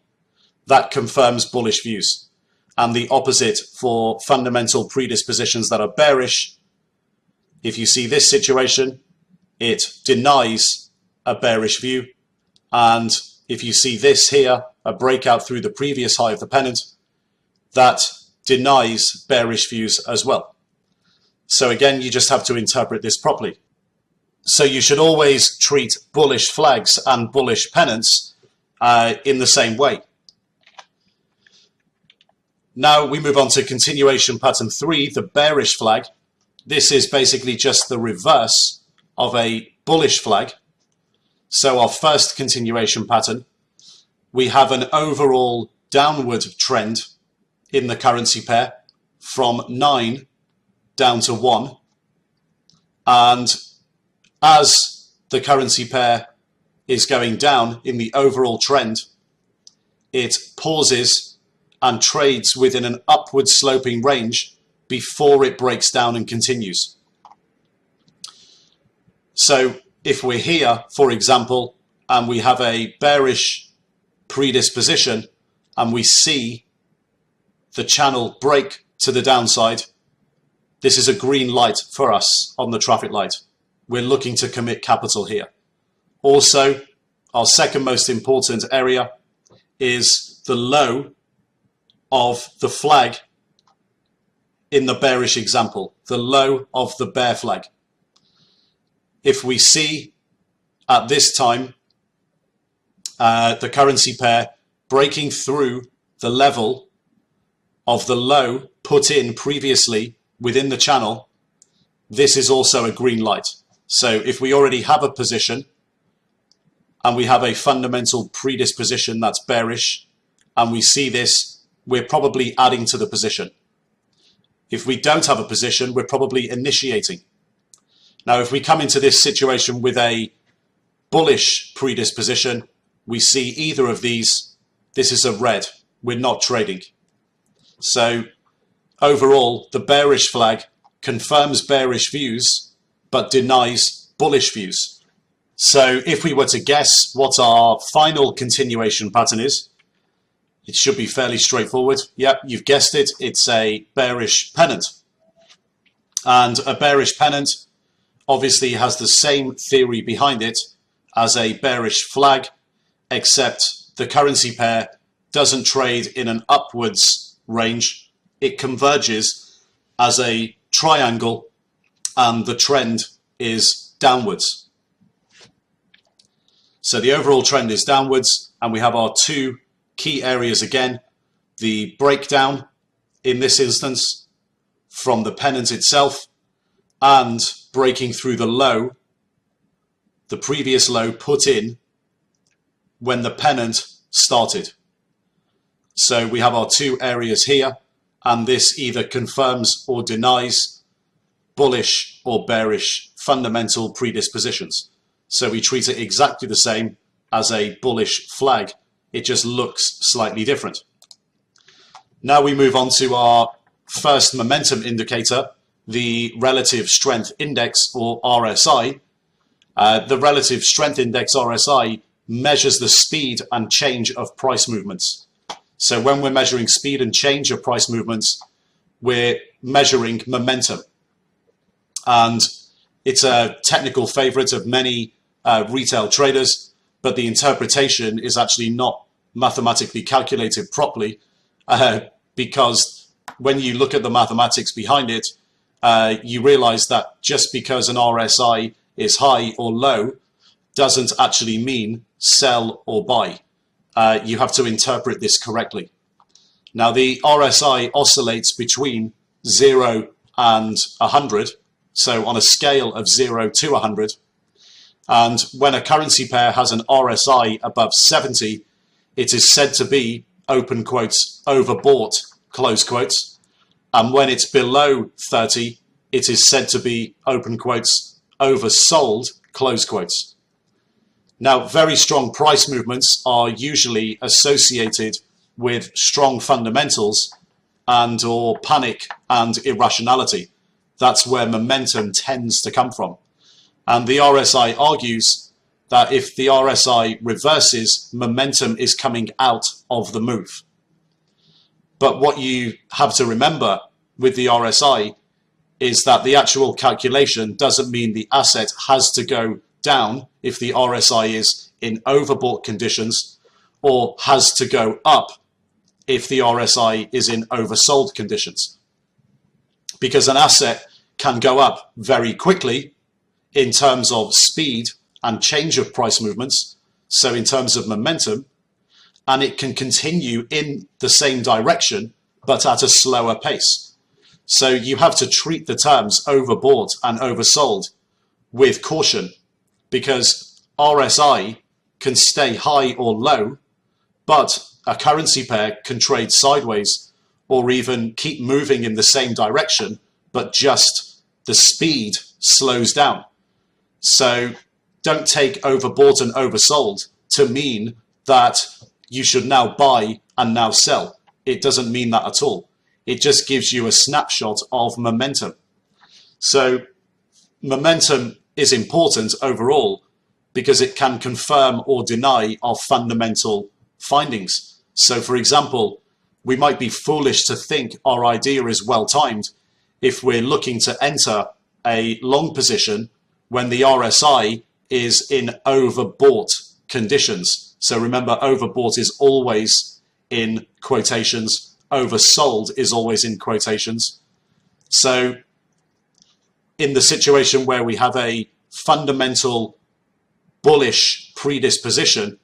that confirms bullish views. And the opposite for fundamental predispositions that are bearish. If you see this situation, it denies a bearish view. And if you see this here, a breakout through the previous high of the pennant, that denies bearish views as well. So again, you just have to interpret this properly. So you should always treat bullish flags and bullish pennants in the same way. Now we move on to continuation pattern 3, the bearish flag. This is basically just the reverse of a bullish flag. So our first continuation pattern, we have an overall downward trend in the currency pair from 9 down to 1. And as the currency pair is going down in the overall trend, it pauses and trades within an upward sloping range before it breaks down and continues. So if we're here, for example, and we have a bearish predisposition and we see the channel break to the downside, this is a green light for us on the traffic light. We're looking to commit capital here. Also, our second most important area is the low of the flag in the bearish example, the low of the bear flag. If we see at this time the currency pair breaking through the level of the low put in previously within the channel, this is also a green light. So if we already have a position and we have a fundamental predisposition that's bearish and we see this, we're probably adding to the position. If we don't have a position, we're probably initiating. Now, if we come into this situation with a bullish predisposition, we see either of these, this is a red, we're not trading. So overall, the bearish flag confirms bearish views, but denies bullish views. So if we were to guess what our final continuation pattern is, it should be fairly straightforward. Yep, you've guessed it, it's a bearish pennant. And a bearish pennant obviously has the same theory behind it as a bearish flag, except the currency pair doesn't trade in an upwards range. It converges as a triangle and the trend is downwards. So the overall trend is downwards and we have our two key areas again, the breakdown in this instance from the pennant itself and breaking through the low, the previous low put in when the pennant started. So we have our two areas here and this either confirms or denies bullish or bearish fundamental predispositions. So we treat it exactly the same as a bullish flag. It just looks slightly different. Now we move on to our first momentum indicator, the relative strength index or RSI. The relative strength index RSI measures the speed and change of price movements. So when we're measuring speed and change of price movements, we're measuring momentum. And it's a technical favorite of many retail traders, but the interpretation is actually not mathematically calculated properly because when you look at the mathematics behind it, you realize that just because an RSI is high or low doesn't actually mean sell or buy. You have to interpret this correctly. Now the RSI oscillates between 0 and 100, so on a scale of 0 to 100. And when a currency pair has an RSI above 70, it is said to be, open quotes, overbought, close quotes. And when it's below 30, it is said to be, open quotes, oversold, close quotes. Now, very strong price movements are usually associated with strong fundamentals and or panic and irrationality. That's where momentum tends to come from. And the RSI argues that if the RSI reverses, momentum is coming out of the move. But what you have to remember with the RSI is that the actual calculation doesn't mean the asset has to go down if the RSI is in overbought conditions, or has to go up if the RSI is in oversold conditions. Because an asset can go up very quickly in terms of speed and change of price movements, so in terms of momentum, and it can continue in the same direction, but at a slower pace. So you have to treat the terms overbought and oversold with caution, because RSI can stay high or low, but a currency pair can trade sideways or even keep moving in the same direction, but just the speed slows down. So don't take overbought and oversold to mean that you should now buy and now sell. It doesn't mean that at all. It just gives you a snapshot of momentum. So momentum is important overall because it can confirm or deny our fundamental findings. So for example, we might be foolish to think our idea is well timed if we're looking to enter a long position when the RSI is in overbought conditions. So remember, overbought is always in quotations, oversold is always in quotations. So in the situation where we have a fundamental bullish predisposition,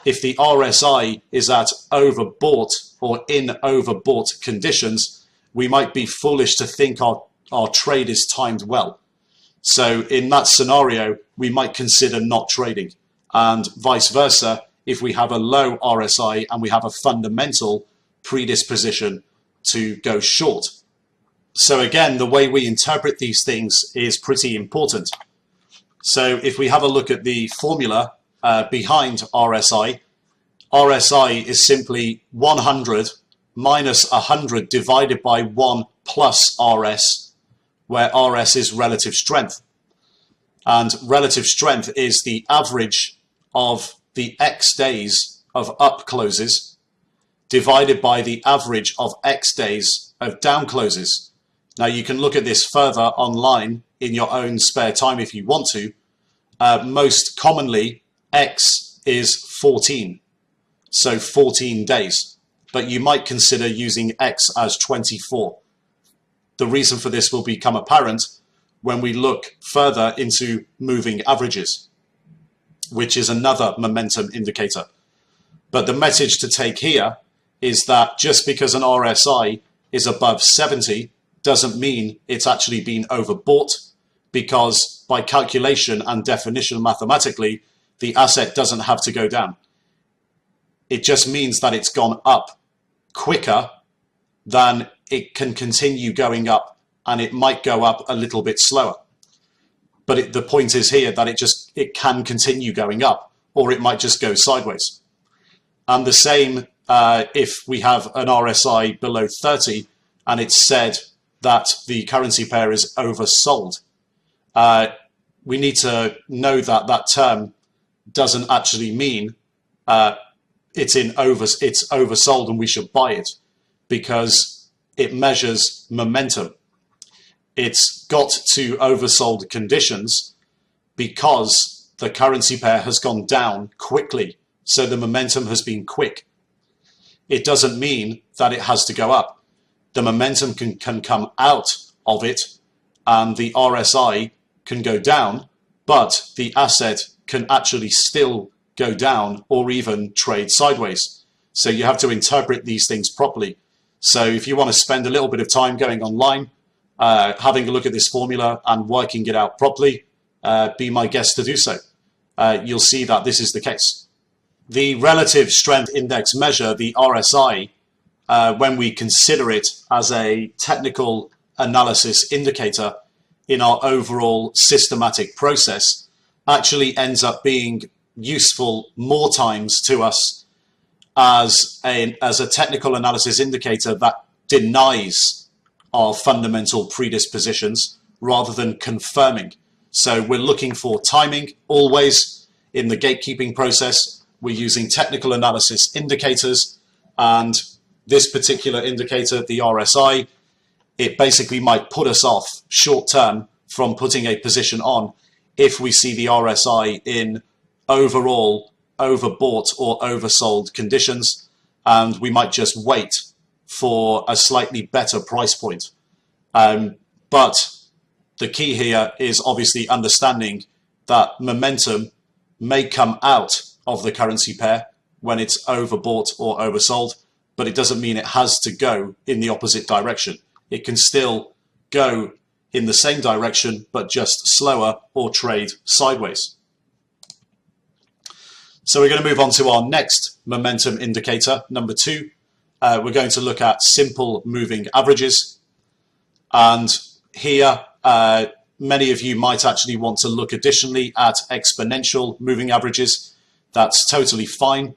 if the RSI is at overbought or in overbought conditions, we might be foolish to think our trade is timed well. So in that scenario, we might consider not trading, and vice versa if we have a low RSI and we have a fundamental predisposition to go short. So again, the way we interpret these things is pretty important. So if we have a look at the formula behind RSI, RSI is simply 100 minus 100 divided by 1 plus RS, where RS is relative strength. And relative strength is the average of the X days of up closes divided by the average of X days of down closes. Now you can look at this further online in your own spare time if you want to. Most commonly, X is 14, so 14 days, but you might consider using X as 24. The reason for this will become apparent when we look further into moving averages, which is another momentum indicator. But the message to take here is that just because an RSI is above 70 doesn't mean it's actually been overbought, because by calculation and definition mathematically, the asset doesn't have to go down. It just means that it's gone up quicker than it can continue going up, and it might go up a little bit slower. But the point is here that it can continue going up, or it might just go sideways. And the same if we have an RSI below 30 and it's said that the currency pair is oversold. We need to know that that term doesn't actually mean it's oversold and we should buy it, because it measures momentum. It's got to oversold conditions because the currency pair has gone down quickly, so the momentum has been quick. It doesn't mean that it has to go up. The momentum can come out of it and the RSI can go down, but the asset can actually still go down or even trade sideways. So you have to interpret these things properly. So if you want to spend a little bit of time going online, having a look at this formula and working it out properly, be my guest to do so. You'll see that this is the case. The relative strength index measure, the RSI, when we consider it as a technical analysis indicator in our overall systematic process, actually ends up being useful more times to us as a technical analysis indicator that denies our fundamental predispositions rather than confirming. So we're looking for timing always in the gatekeeping process. We're using technical analysis indicators, and this particular indicator, the RSI, it basically might put us off short term from putting a position on if we see the RSI in overall overbought or oversold conditions, and we might just wait for a slightly better price point. But The key here is obviously understanding that momentum may come out of the currency pair when it's overbought or oversold, but it doesn't mean it has to go in the opposite direction. It can still go in the same direction, but just slower or trade sideways. So we're going to move on to our next momentum indicator, number 2. We're going to look at simple moving averages. And here, many of you might actually want to look additionally at exponential moving averages. That's totally fine.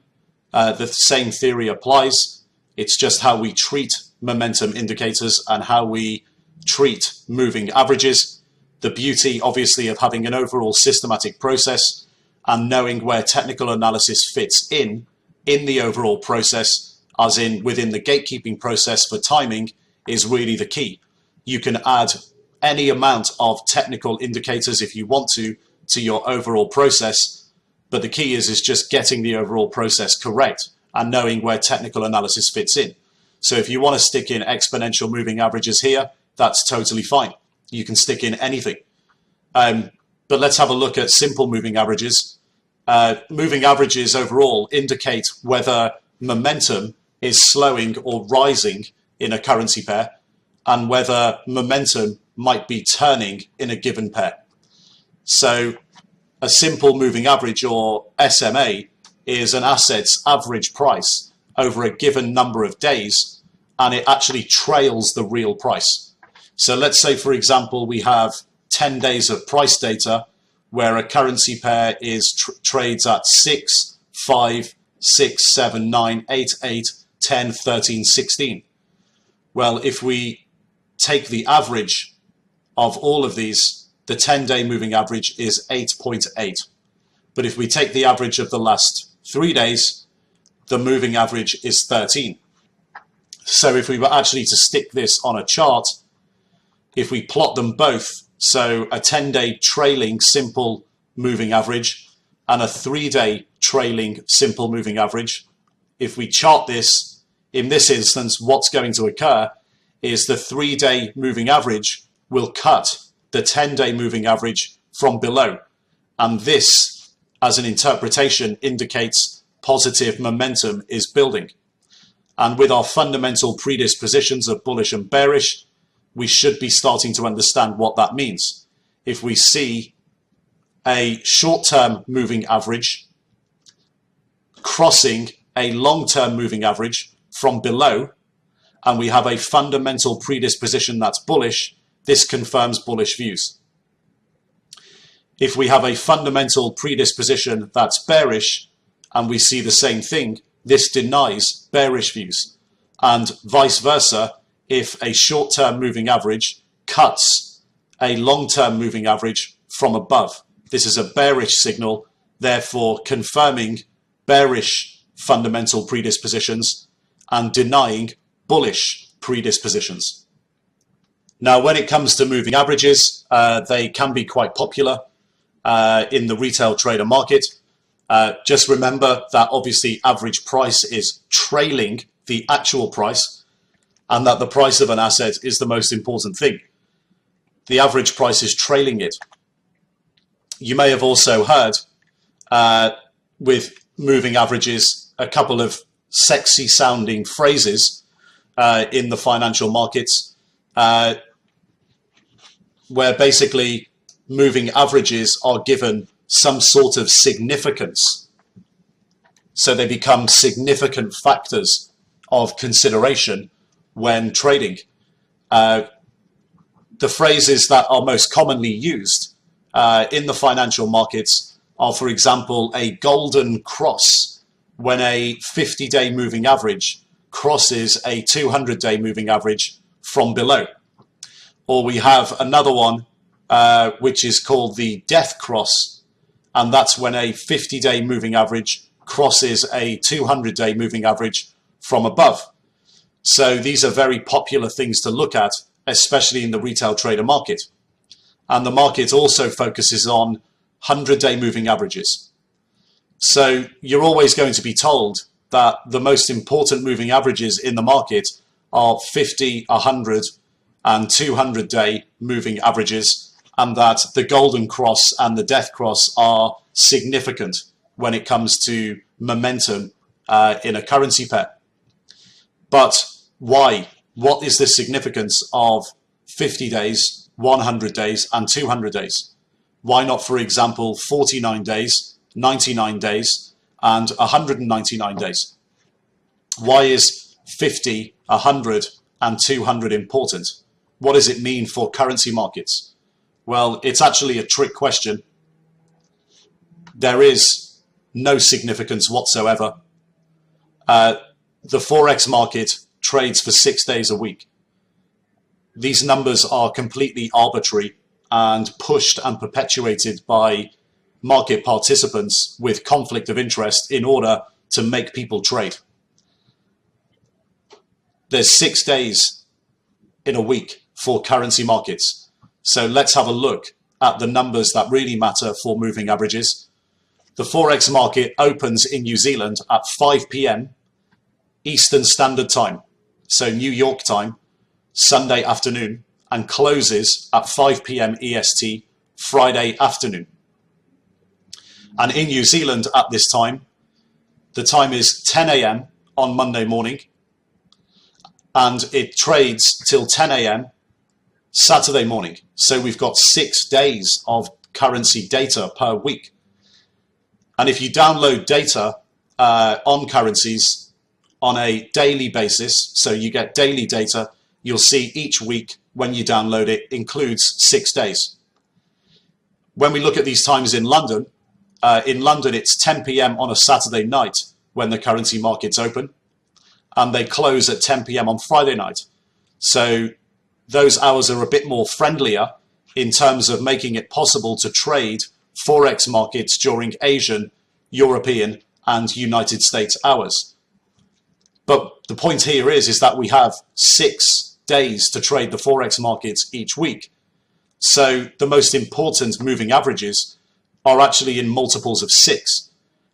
The same theory applies. It's just how we treat momentum indicators and how we treat moving averages. The beauty, obviously, of having an overall systematic process and knowing where technical analysis fits in the overall process, as in within the gatekeeping process for timing, is really the key. You can add any amount of technical indicators if you want to your overall process, but the key is just getting the overall process correct and knowing where technical analysis fits in. So if you want to stick in exponential moving averages here, that's totally fine. You can stick in anything. But let's have a look at simple moving averages. Moving averages overall indicate whether momentum is slowing or rising in a currency pair and whether momentum might be turning in a given pair. So a simple moving average, or SMA, is an asset's average price over a given number of days, and it actually trails the real price. So let's say, for example, we have 10 days of price data where a currency pair is trades at 6, 5, 6, 7, 9, 8, 8, 10, 13, 16. Well, if we take the average of all of these, the 10-day moving average is 8.8. But if we take the average of the last 3 days, the moving average is 13. So if we were actually to stick this on a chart, if we plot them both, so a 10-day trailing simple moving average and a 3-day trailing simple moving average, if we chart this, in this instance, what's going to occur is the 3-day moving average will cut the 10-day moving average from below. And this, as an interpretation, indicates positive momentum is building. And with our fundamental predispositions of bullish and bearish, we should be starting to understand what that means. If we see a short-term moving average crossing a long-term moving average from below, and we have a fundamental predisposition that's bullish, this confirms bullish views. If we have a fundamental predisposition that's bearish, and we see the same thing, this denies bearish views. And vice versa, if a short-term moving average cuts a long-term moving average from above. This is a bearish signal, therefore confirming bearish fundamental predispositions and denying bullish predispositions. Now, when it comes to moving averages, they can be quite popular in the retail trader market. Just remember that obviously average price is trailing the actual price, and that the price of an asset is the most important thing. The average price is trailing it. You may have also heard with moving averages a couple of sexy sounding phrases in the financial markets where basically moving averages are given some sort of significance. So they become significant factors of consideration when trading. The phrases that are most commonly used in the financial markets are, for example, a golden cross when a 50-day moving average crosses a 200-day moving average from below. Or we have another one which is called the death cross, and that's when a 50-day moving average crosses a 200-day moving average from above. So these are very popular things to look at, especially in the retail trader market. And the market also focuses on 100-day moving averages. So you're always going to be told that the most important moving averages in the market are 50, 100 and 200-day moving averages. and that the golden cross and the death cross are significant when it comes to momentum in a currency pair. But why? What is the significance of 50 days, 100 days, and 200 days? Why not, for example, 49 days, 99 days, and 199 days? Why is 50, 100, and 200 important? What does it mean for currency markets? Well, it's actually a trick question. There is no significance whatsoever. The Forex market trades for 6 days a week. These numbers are completely arbitrary and pushed and perpetuated by market participants with conflict of interest in order to make people trade. There's 6 days in a week for currency markets. So let's have a look at the numbers that really matter for moving averages. The Forex market opens in New Zealand at 5 p.m. Eastern Standard Time, so New York time, Sunday afternoon, and closes at 5 p.m. EST, Friday afternoon. And in New Zealand at this time, the time is 10 a.m. on Monday morning, and it trades till 10 a.m. Saturday morning. So we've got 6 days of currency data per week. And if you download data on currencies on a daily basis, so you get daily data, you'll see each week when you download it includes 6 days. When we look at these times in London it's 10 p.m. on a Saturday night when the currency markets open, and they close at 10 p.m. on Friday night. So those hours are a bit more friendlier in terms of making it possible to trade Forex markets during Asian, European, and United States hours. But the point here is that we have 6 days to trade the Forex markets each week. So the most important moving averages are actually in multiples of 6.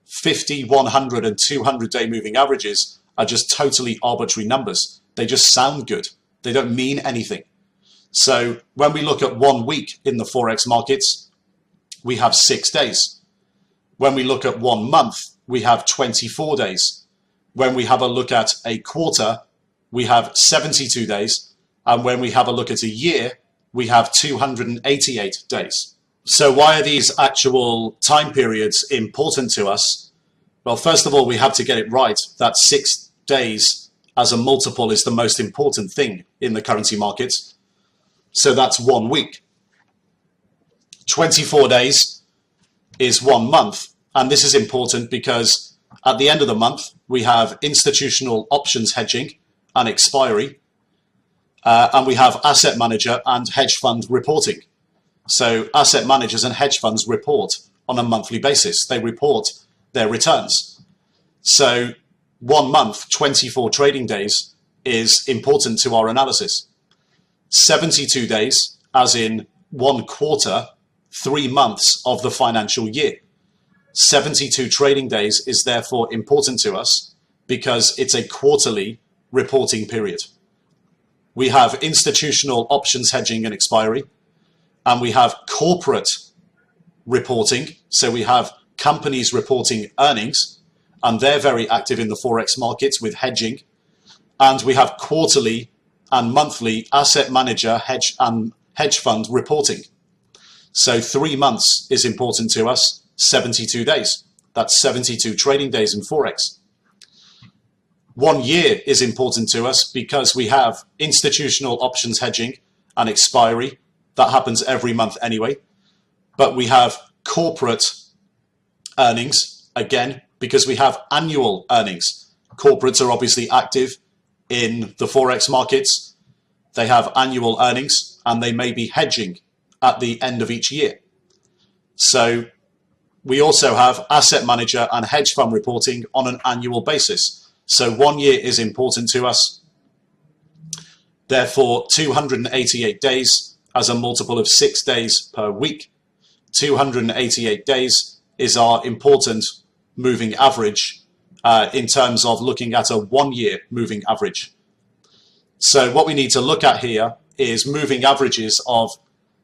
50, 100, and 200 day moving averages are just totally arbitrary numbers. They just sound good. They don't mean anything. So when we look at 1 week in the Forex markets, we have 6 days. When we look at 1 month, we have 24 days. When we have a look at a quarter, we have 72 days. And when we have a look at a year, we have 288 days. So why are these actual time periods important to us? Well, first of all, we have to get it right that 6 days as a multiple is the most important thing in the currency markets. So that's 1 week. 24 days is 1 month. And this is important because at the end of the month, we have institutional options hedging and expiry, and we have asset manager and hedge fund reporting. So asset managers and hedge funds report on a monthly basis. They report their returns. So 1 month, 24 trading days is important to our analysis. 72 days, as in 1 quarter, 3 months of the financial year. 72 trading days is therefore important to us because it's a quarterly reporting period. We have institutional options hedging and expiry, and we have corporate reporting. So we have companies reporting earnings, and they're very active in the Forex markets with hedging. And we have quarterly and monthly asset manager hedge fund reporting. So 3 months is important to us. 72 days. That's 72 trading days in Forex. 1 year is important to us because we have institutional options hedging and expiry. That happens every month anyway. But we have corporate earnings, again, because we have annual earnings. Corporates are obviously active in the Forex markets. They have annual earnings and they may be hedging at the end of each year. So we also have asset manager and hedge fund reporting on an annual basis. So 1 year is important to us. Therefore, 288 days as a multiple of 6 days per week. 288 days is our important moving average in terms of looking at a 1 year moving average. So what we need to look at here is moving averages of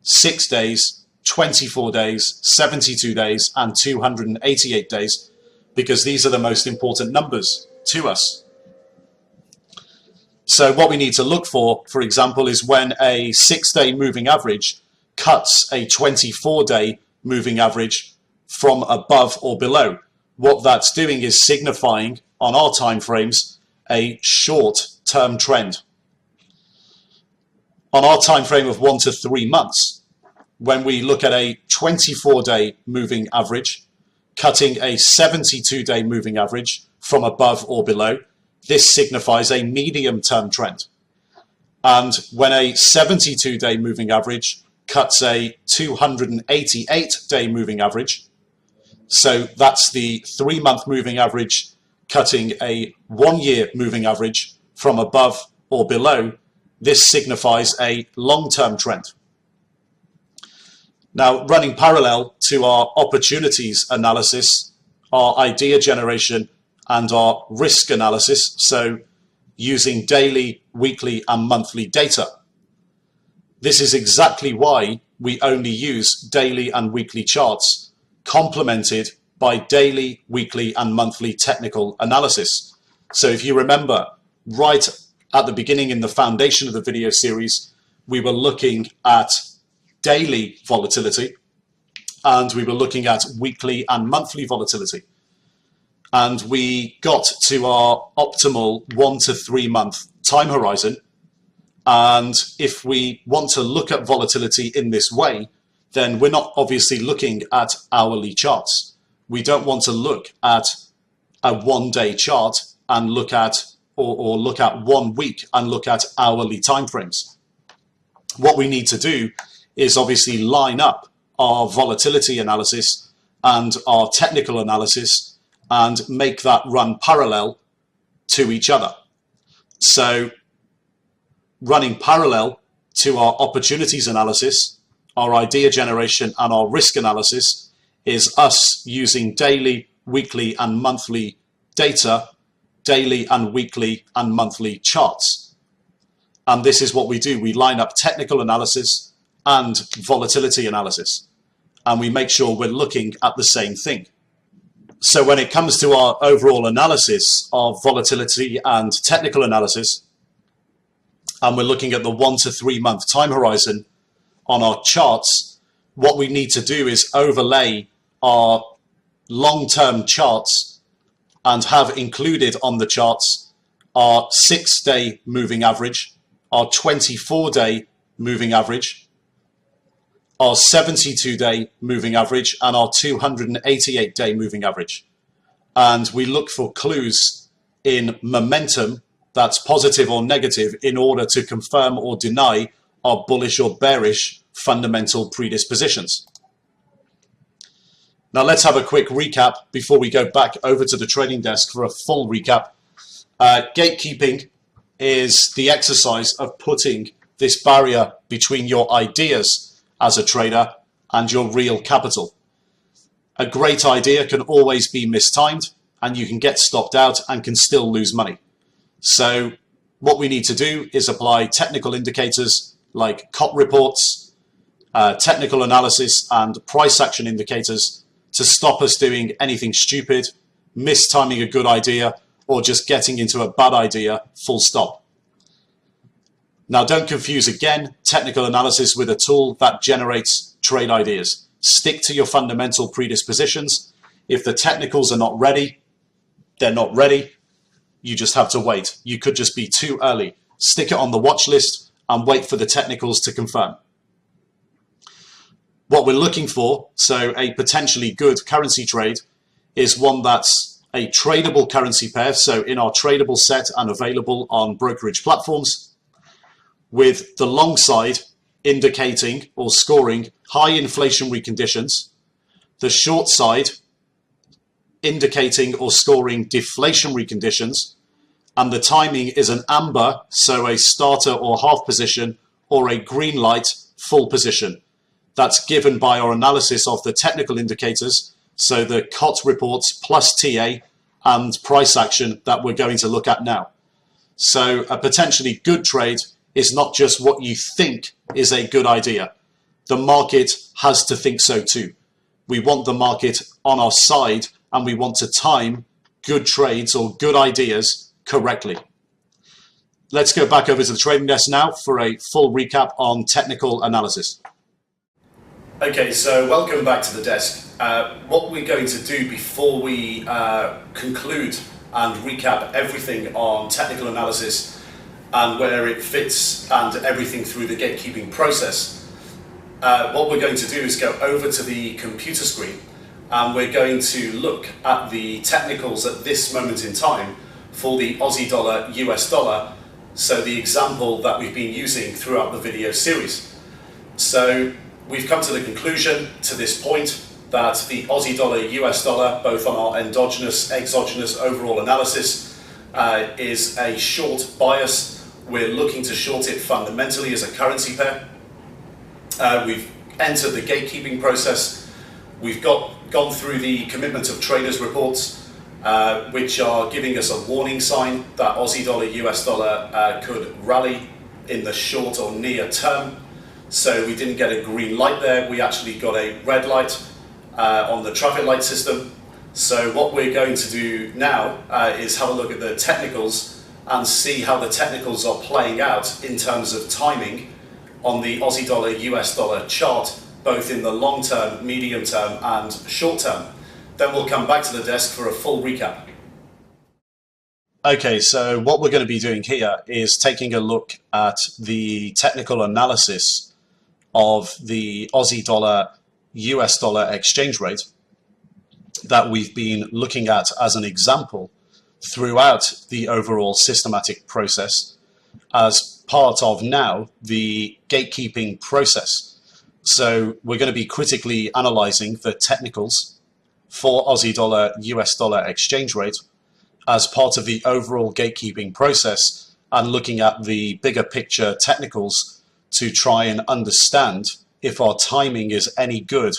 6 days, 24 days, 72 days, and 288 days, because these are the most important numbers to us. So what we need to look for example, is when a 6-day moving average cuts a 24-day moving average from above or below. What that's doing is signifying on our time frames a short-term trend. On our time frame of 1 to 3 months, when we look at a 24-day moving average cutting a 72-day moving average from above or below, this signifies a medium-term trend. And when a 72-day moving average cuts a 288-day moving average, so that's the 3-month moving average cutting a 1-year moving average from above or below, this signifies a long-term trend. Now, running parallel to our opportunities analysis, our idea generation, and our risk analysis, so using daily, weekly, and monthly data. This is exactly why we only use daily and weekly charts, complemented by daily, weekly, and monthly technical analysis. So if you remember, right at the beginning in the foundation of the video series, we were looking at daily volatility, and we were looking at weekly and monthly volatility. And we got to our optimal 1 to 3 month time horizon. And if we want to look at volatility in this way, then we're not obviously looking at hourly charts. We don't want to look at a 1-day chart and look at, or look at 1 week and look at hourly timeframes. What we need to do is obviously line up our volatility analysis and our technical analysis and make that run parallel to each other. So running parallel to our opportunities analysis, our idea generation, and our risk analysis is us using daily, weekly, and monthly data, daily and weekly and monthly charts. And this is what we do. We line up technical analysis and volatility analysis, and we make sure we're looking at the same thing. So when it comes to our overall analysis of volatility and technical analysis, and we're looking at the 1 to 3 month time horizon on our charts, what we need to do is overlay our long-term charts and have included on the charts our 6-day moving average, our 24-day moving average, our 72-day moving average, and our 288-day moving average. And we look for clues in momentum that's positive or negative in order to confirm or deny our bullish or bearish fundamental predispositions. Now let's have a quick recap before we go back over to the trading desk for a full recap. Gatekeeping is the exercise of putting this barrier between your ideas as a trader and your real capital. A great idea can always be mistimed, and you can get stopped out and can still lose money. So what we need to do is apply technical indicators like COT reports, technical analysis, and price action indicators to stop us doing anything stupid, mistiming a good idea, or just getting into a bad idea, full stop. Now, don't confuse again technical analysis with a tool that generates trade ideas. Stick to your fundamental predispositions. If the technicals are not ready, they're not ready. You just have to wait. You could just be too early. Stick it on the watch list and wait for the technicals to confirm. What we're looking for, so a potentially good currency trade, is one that's a tradable currency pair, so in our tradable set and available on brokerage platforms, with the long side indicating or scoring high inflationary conditions, the short side indicating or scoring deflationary conditions, and the timing is an amber, so a starter or half position, or a green light, full position. That's given by our analysis of the technical indicators, so the COT reports plus TA and price action that we're going to look at now. So a potentially good trade is not just what you think is a good idea. the market has to think so too. We want the market on our side, and we want to time good trades or good ideas correctly. Let's go back over to the trading desk now for a full recap on technical analysis. Okay, so welcome back to the desk. What we're going to do before we conclude and recap everything on technical analysis and where it fits and everything through the gatekeeping process, what we're going to do is go over to the computer screen, and we're going to look at the technicals at this moment in time for the Aussie dollar, US dollar, so the example that we've been using throughout the video series. So we've come to the conclusion to this point that the Aussie dollar, US dollar, both on our endogenous, exogenous overall analysis, is a short bias. We're looking to short it fundamentally as a currency pair. We've entered the gatekeeping process. We've gone through the commitment of traders reports, which are giving us a warning sign that Aussie dollar, US dollar could rally in the short or near term. So we didn't get a green light there, we actually got a red light on the traffic light system. So what we're going to do now is have a look at the technicals and see how the technicals are playing out in terms of timing on the Aussie dollar, US dollar chart, both in the long term, medium term and short term. Then we'll come back to the desk for a full recap. Okay, so what we're going to be doing here is taking a look at the technical analysis of the Aussie dollar, US dollar exchange rate that we've been looking at as an example throughout the overall systematic process as part of now the gatekeeping process. So we're going to be critically analyzing the technicals for Aussie dollar, US dollar exchange rate as part of the overall gatekeeping process and looking at the bigger picture technicals to try and understand if our timing is any good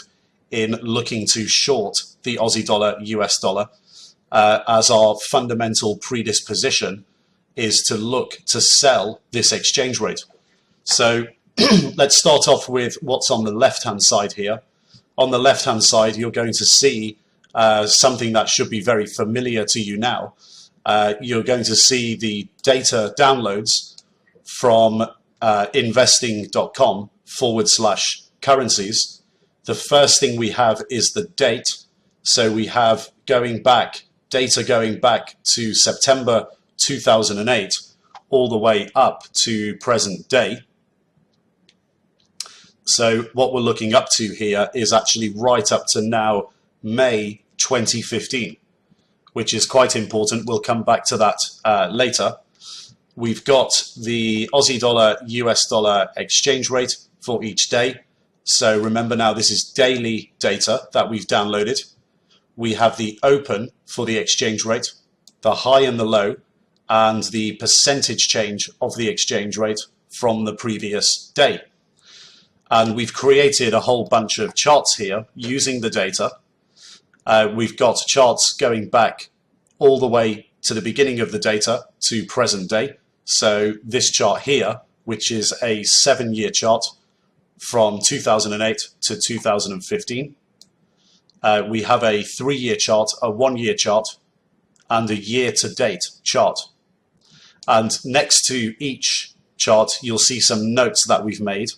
in looking to short the Aussie dollar, US dollar, as our fundamental predisposition is to look to sell this exchange rate. So let's start off with what's on the left-hand side here. On the left-hand side, you're going to see something that should be very familiar to you now. You're going to see the data downloads from investing.com/currencies. The first thing we have is the date. So we have data going back to September 2008 all the way up to present day. So what we're looking up to here is actually right up to now May 2015, which is quite important. We'll come back to that later. We've got the Aussie dollar, US dollar exchange rate for each day. So remember now, this is daily data that we've downloaded. We have the open for the exchange rate, the high and the low, and the percentage change of the exchange rate from the previous day. And we've created a whole bunch of charts here using the data. We've got charts going back all the way to the beginning of the data to present day. So this chart here, which is a 7-year chart from 2008 to 2015. We have a 3-year chart, a 1-year chart, and a year-to-date chart. And next to each chart, you'll see some notes that we've made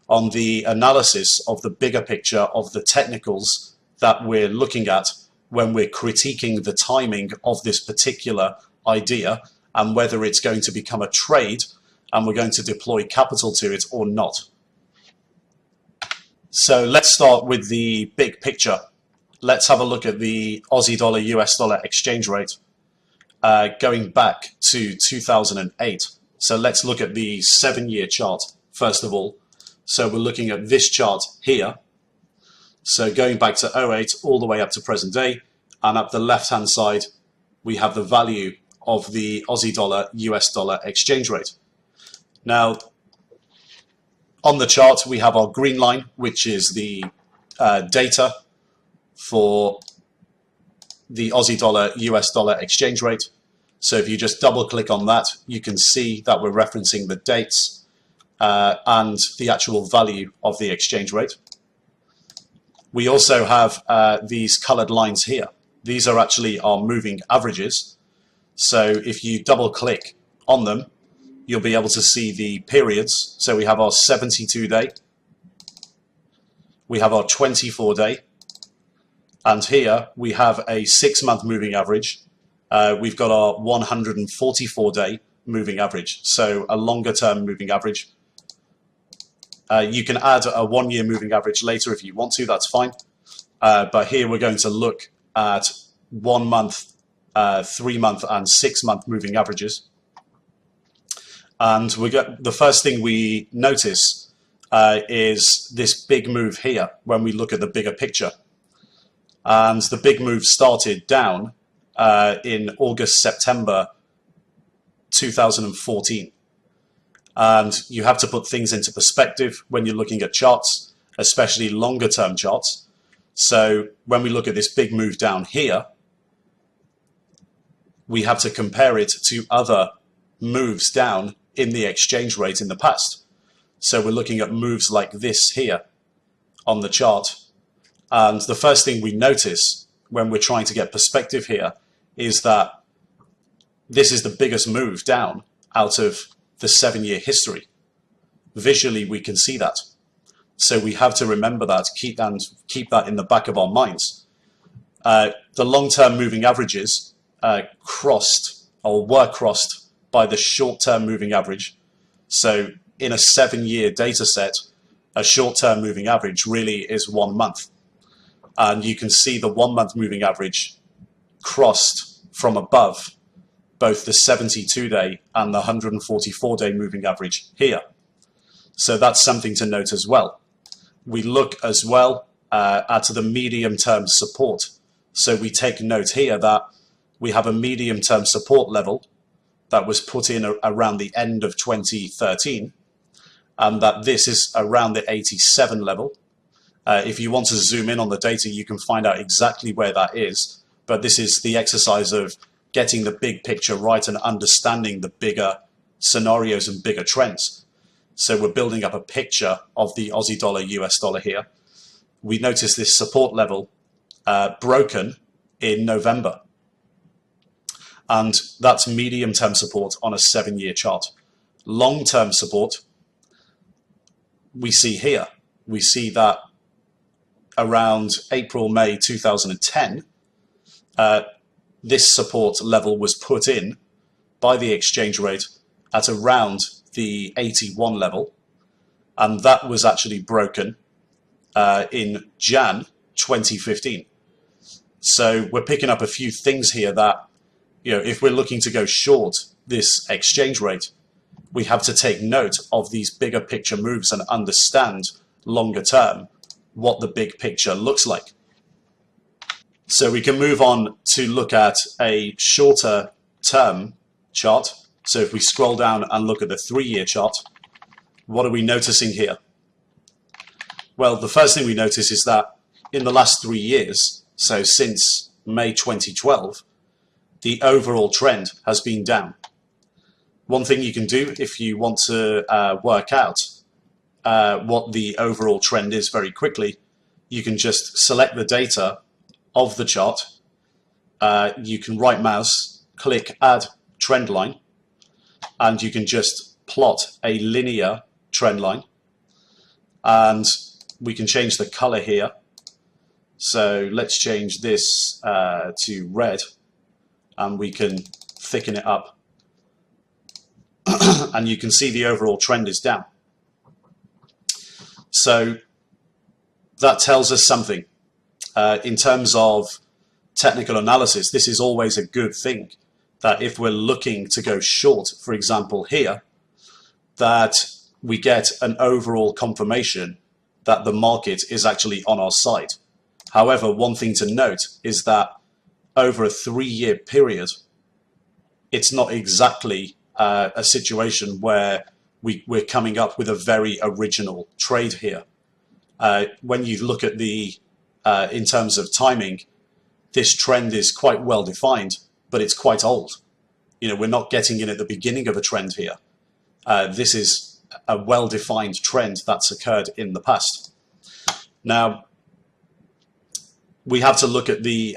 on the analysis of the bigger picture of the technicals that we're looking at when we're critiquing the timing of this particular idea and whether it's going to become a trade and we're going to deploy capital to it or not. So let's start with the big picture. Let's have a look at the Aussie dollar, US dollar exchange rate going back to 2008. So let's look at the 7-year chart first of all. So we're looking at this chart here. So going back to 08 all the way up to present day, and up the left hand side we have the value of the Aussie dollar, US dollar exchange rate. Now on the chart we have our green line, which is the data for the Aussie dollar, US dollar exchange rate. So if you just double click on that, you can see that we're referencing the dates. and the actual value of the exchange rate. We also have these colored lines here. These are actually our moving averages. So if you double click on them, you'll be able to see the periods. So we have our 72-day, we have our 24-day, and here we have a 6-month moving average. We've got our 144-day moving average, so a longer term moving average. You can add a 1-year moving average later if you want to, that's fine. But here we're going to look at 1 month, 3 month and 6 month moving averages. And the first thing we notice is this big move here when we look at the bigger picture. And the big move started down in August, September 2014. And you have to put things into perspective when you're looking at charts, especially longer term charts. So when we look at this big move down here, we have to compare it to other moves down in the exchange rate in the past. So we're looking at moves like this here on the chart. And the first thing we notice when we're trying to get perspective here is that this is the biggest move down out of the 7-year history. Visually, we can see that. So we have to remember that, keep that in the back of our minds. The long-term moving averages crossed or were crossed by the short-term moving average. So in a 7-year data set, a short-term moving average really is 1 month. And you can see the 1 month moving average crossed from above both the 72-day and the 144-day moving average here. So that's something to note as well. We look as well at the medium-term support. So we take note here that we have a medium-term support level that was put in around the end of 2013, and that this is around the 87 level. If you want to zoom in on the data, you can find out exactly where that is. But this is the exercise of getting the big picture right and understanding the bigger scenarios and bigger trends. So we're building up a picture of the Aussie dollar, US dollar here. We notice this support level broken in November. And that's medium-term support on a 7-year chart. Long-term support, we see here. We see that around April, May 2010, this support level was put in by the exchange rate at around the 81 level, and that was actually broken in Jan 2015. So we're picking up a few things here that, you know, if we're looking to go short this exchange rate, we have to take note of these bigger picture moves and understand longer term what the big picture looks like. So we can move on to look at a shorter term chart. So if we scroll down and look at the 3-year chart, what are we noticing here? Well, the first thing we notice is that in the last 3 years, so since May 2012, the overall trend has been down. One thing you can do if you want to work out what the overall trend is very quickly, you can just select the data of the chart. You can right mouse, click add trend line, and you can just plot a linear trend line. And we can change the color here. So let's change this to red, and we can thicken it up. And you can see the overall trend is down. So that tells us something. In terms of technical analysis, this is always a good thing, that if we're looking to go short, for example here, that we get an overall confirmation that the market is actually on our side. However, one thing to note is that over a 3-year period, it's not exactly a situation where we're coming up with a very original trade here. When you look at the in terms of timing, this trend is quite well defined, but it's quite old. You know, we're not getting in at the beginning of a trend here. This is a well-defined trend that's occurred in the past. Now, we have to look at the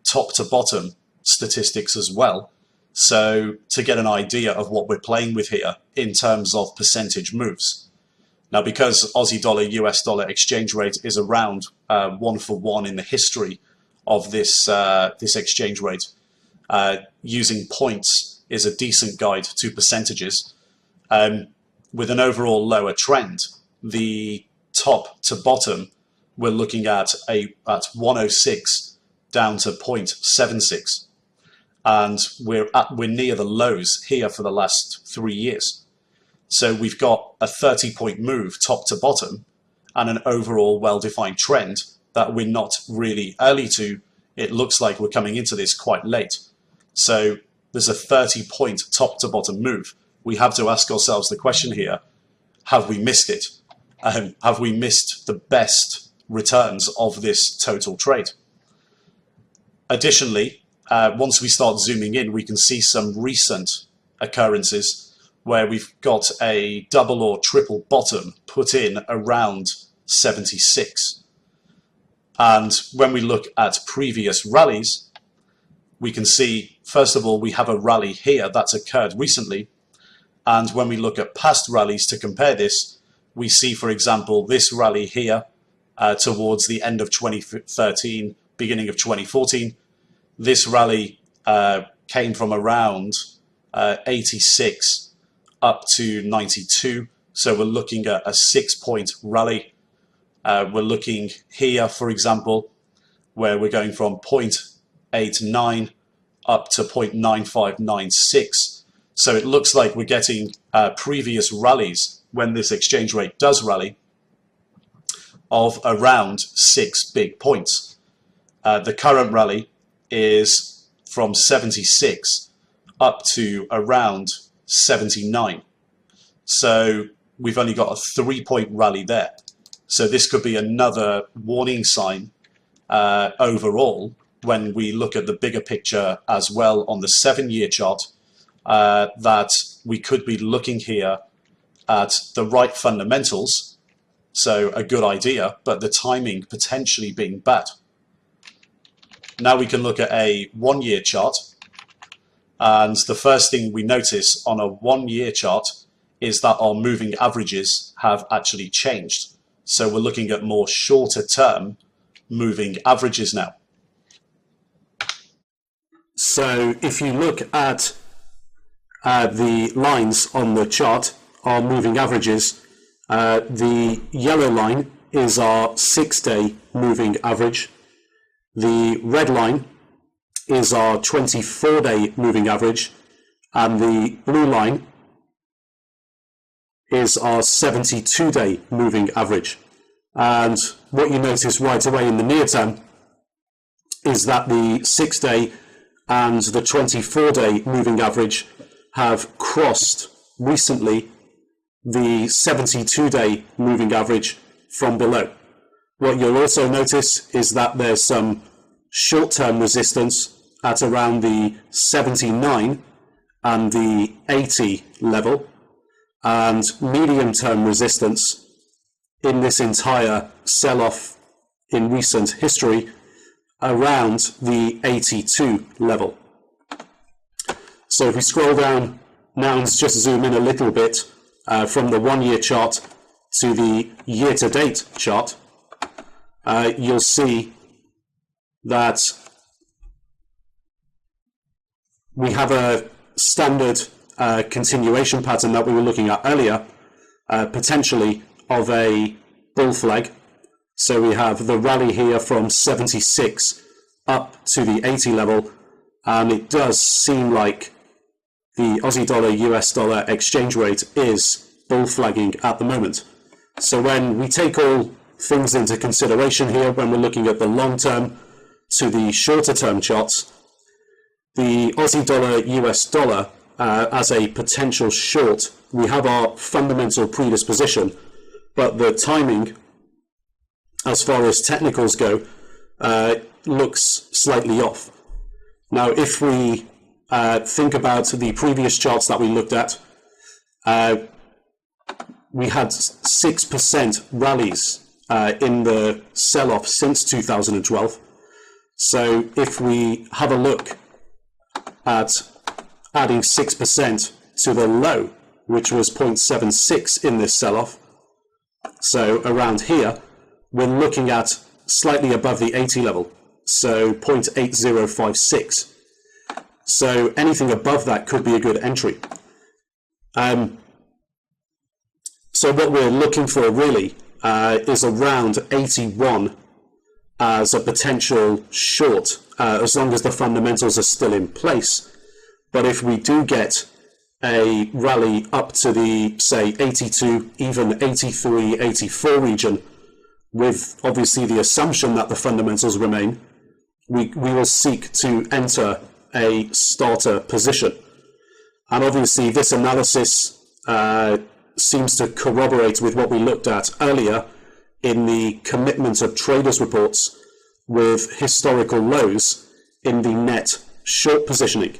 top to bottom statistics as well, so to get an idea of what we're playing with here in terms of percentage moves. Now, because Aussie dollar US dollar exchange rate is around 1-for-1 in the history of this this exchange rate, using points is a decent guide to percentages. With an overall lower trend, the top to bottom, we're looking at 106 down to 0.76, and we're near the lows here for the last 3 years. So we've got a 30-point move top to bottom and an overall well-defined trend that we're not really early to. It looks like we're coming into this quite late. So there's a 30-point top to bottom move. We have to ask ourselves the question here, have we missed it? Have we missed the best returns of this total trade? Additionally, once we start zooming in, we can see some recent occurrences where we've got a double or triple bottom put in around 76. And when we look at previous rallies, we can see, first of all, we have a rally here that's occurred recently. And when we look at past rallies to compare this, we see, for example, this rally here towards the end of 2013, beginning of 2014. This rally came from around 86 up to 92. So we're looking at a 6-point rally. We're looking here, for example, where we're going from 0.89 up to 0.9596. So it looks like we're getting previous rallies when this exchange rate does rally of around 6 big points. The current rally is from 76 up to around 79. So we've only got a 3-point rally there. So this could be another warning sign overall when we look at the bigger picture as well on the 7-year chart, that we could be looking here at the right fundamentals, so a good idea, but the timing potentially being bad. Now we can look at a 1-year chart, and the first thing we notice on a 1-year chart is that our moving averages have actually changed. So we're looking at more shorter term moving averages now. So if you look at the lines on the chart, our moving averages, the yellow line is our 6-day moving average. The red line is our 24-day moving average, and the blue line is our 72-day moving average. And what you notice right away in the near term is that the 6-day and the 24-day moving average have crossed recently the 72-day moving average from below. What you'll also notice is that there's some short-term resistance at around the 79 and the 80 level, and medium-term resistance in this entire sell-off in recent history around the 82 level. So if we scroll down now and just zoom in a little bit from the 1-year chart to the year-to-date chart, you'll see that we have a standard continuation pattern that we were looking at earlier, potentially of a bull flag. So we have the rally here from 76 up to the 80 level, and it does seem like the Aussie dollar US dollar exchange rate is bull flagging at the moment. So when we take all things into consideration here, when we're looking at the long term to the shorter term charts, the Aussie dollar US dollar as a potential short, we have our fundamental predisposition, but the timing as far as technicals go looks slightly off. Now if we think about the previous charts that we looked at, we had 6% rallies in the sell-off since 2012. So if we have a look at adding 6% to the low, which was 0.76 in this sell-off, so around here, we're looking at slightly above the 80 level, so 0.8056. So anything above that could be a good entry. So what we're looking for really is around 81 as a potential short, as long as the fundamentals are still in place. But if we do get a rally up to the, say, 82, even 83, 84 region, with obviously the assumption that the fundamentals remain, we will seek to enter a starter position. And obviously this analysis seems to corroborate with what we looked at earlier in the commitment of traders reports with historical lows in the net short positioning.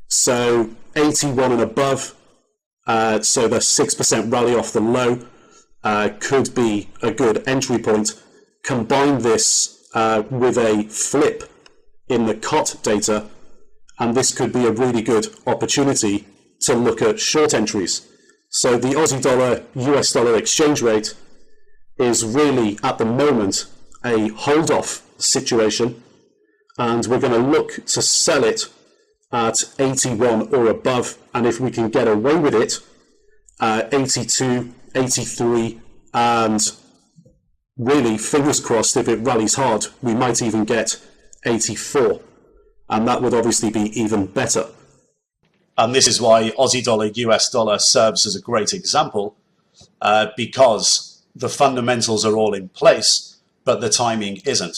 So 81 and above, so the 6% rally off the low could be a good entry point. Combine this with a flip in the COT data, and this could be a really good opportunity to look at short entries. So the Aussie dollar US dollar exchange rate is really at the moment a hold off situation, and we're going to look to sell it at 81 or above, and if we can get away with it, 82, 83, and really, fingers crossed, if it rallies hard, we might even get 84, and that would obviously be even better. And this is why Aussie dollar, US dollar serves as a great example, because the fundamentals are all in place, but the timing isn't.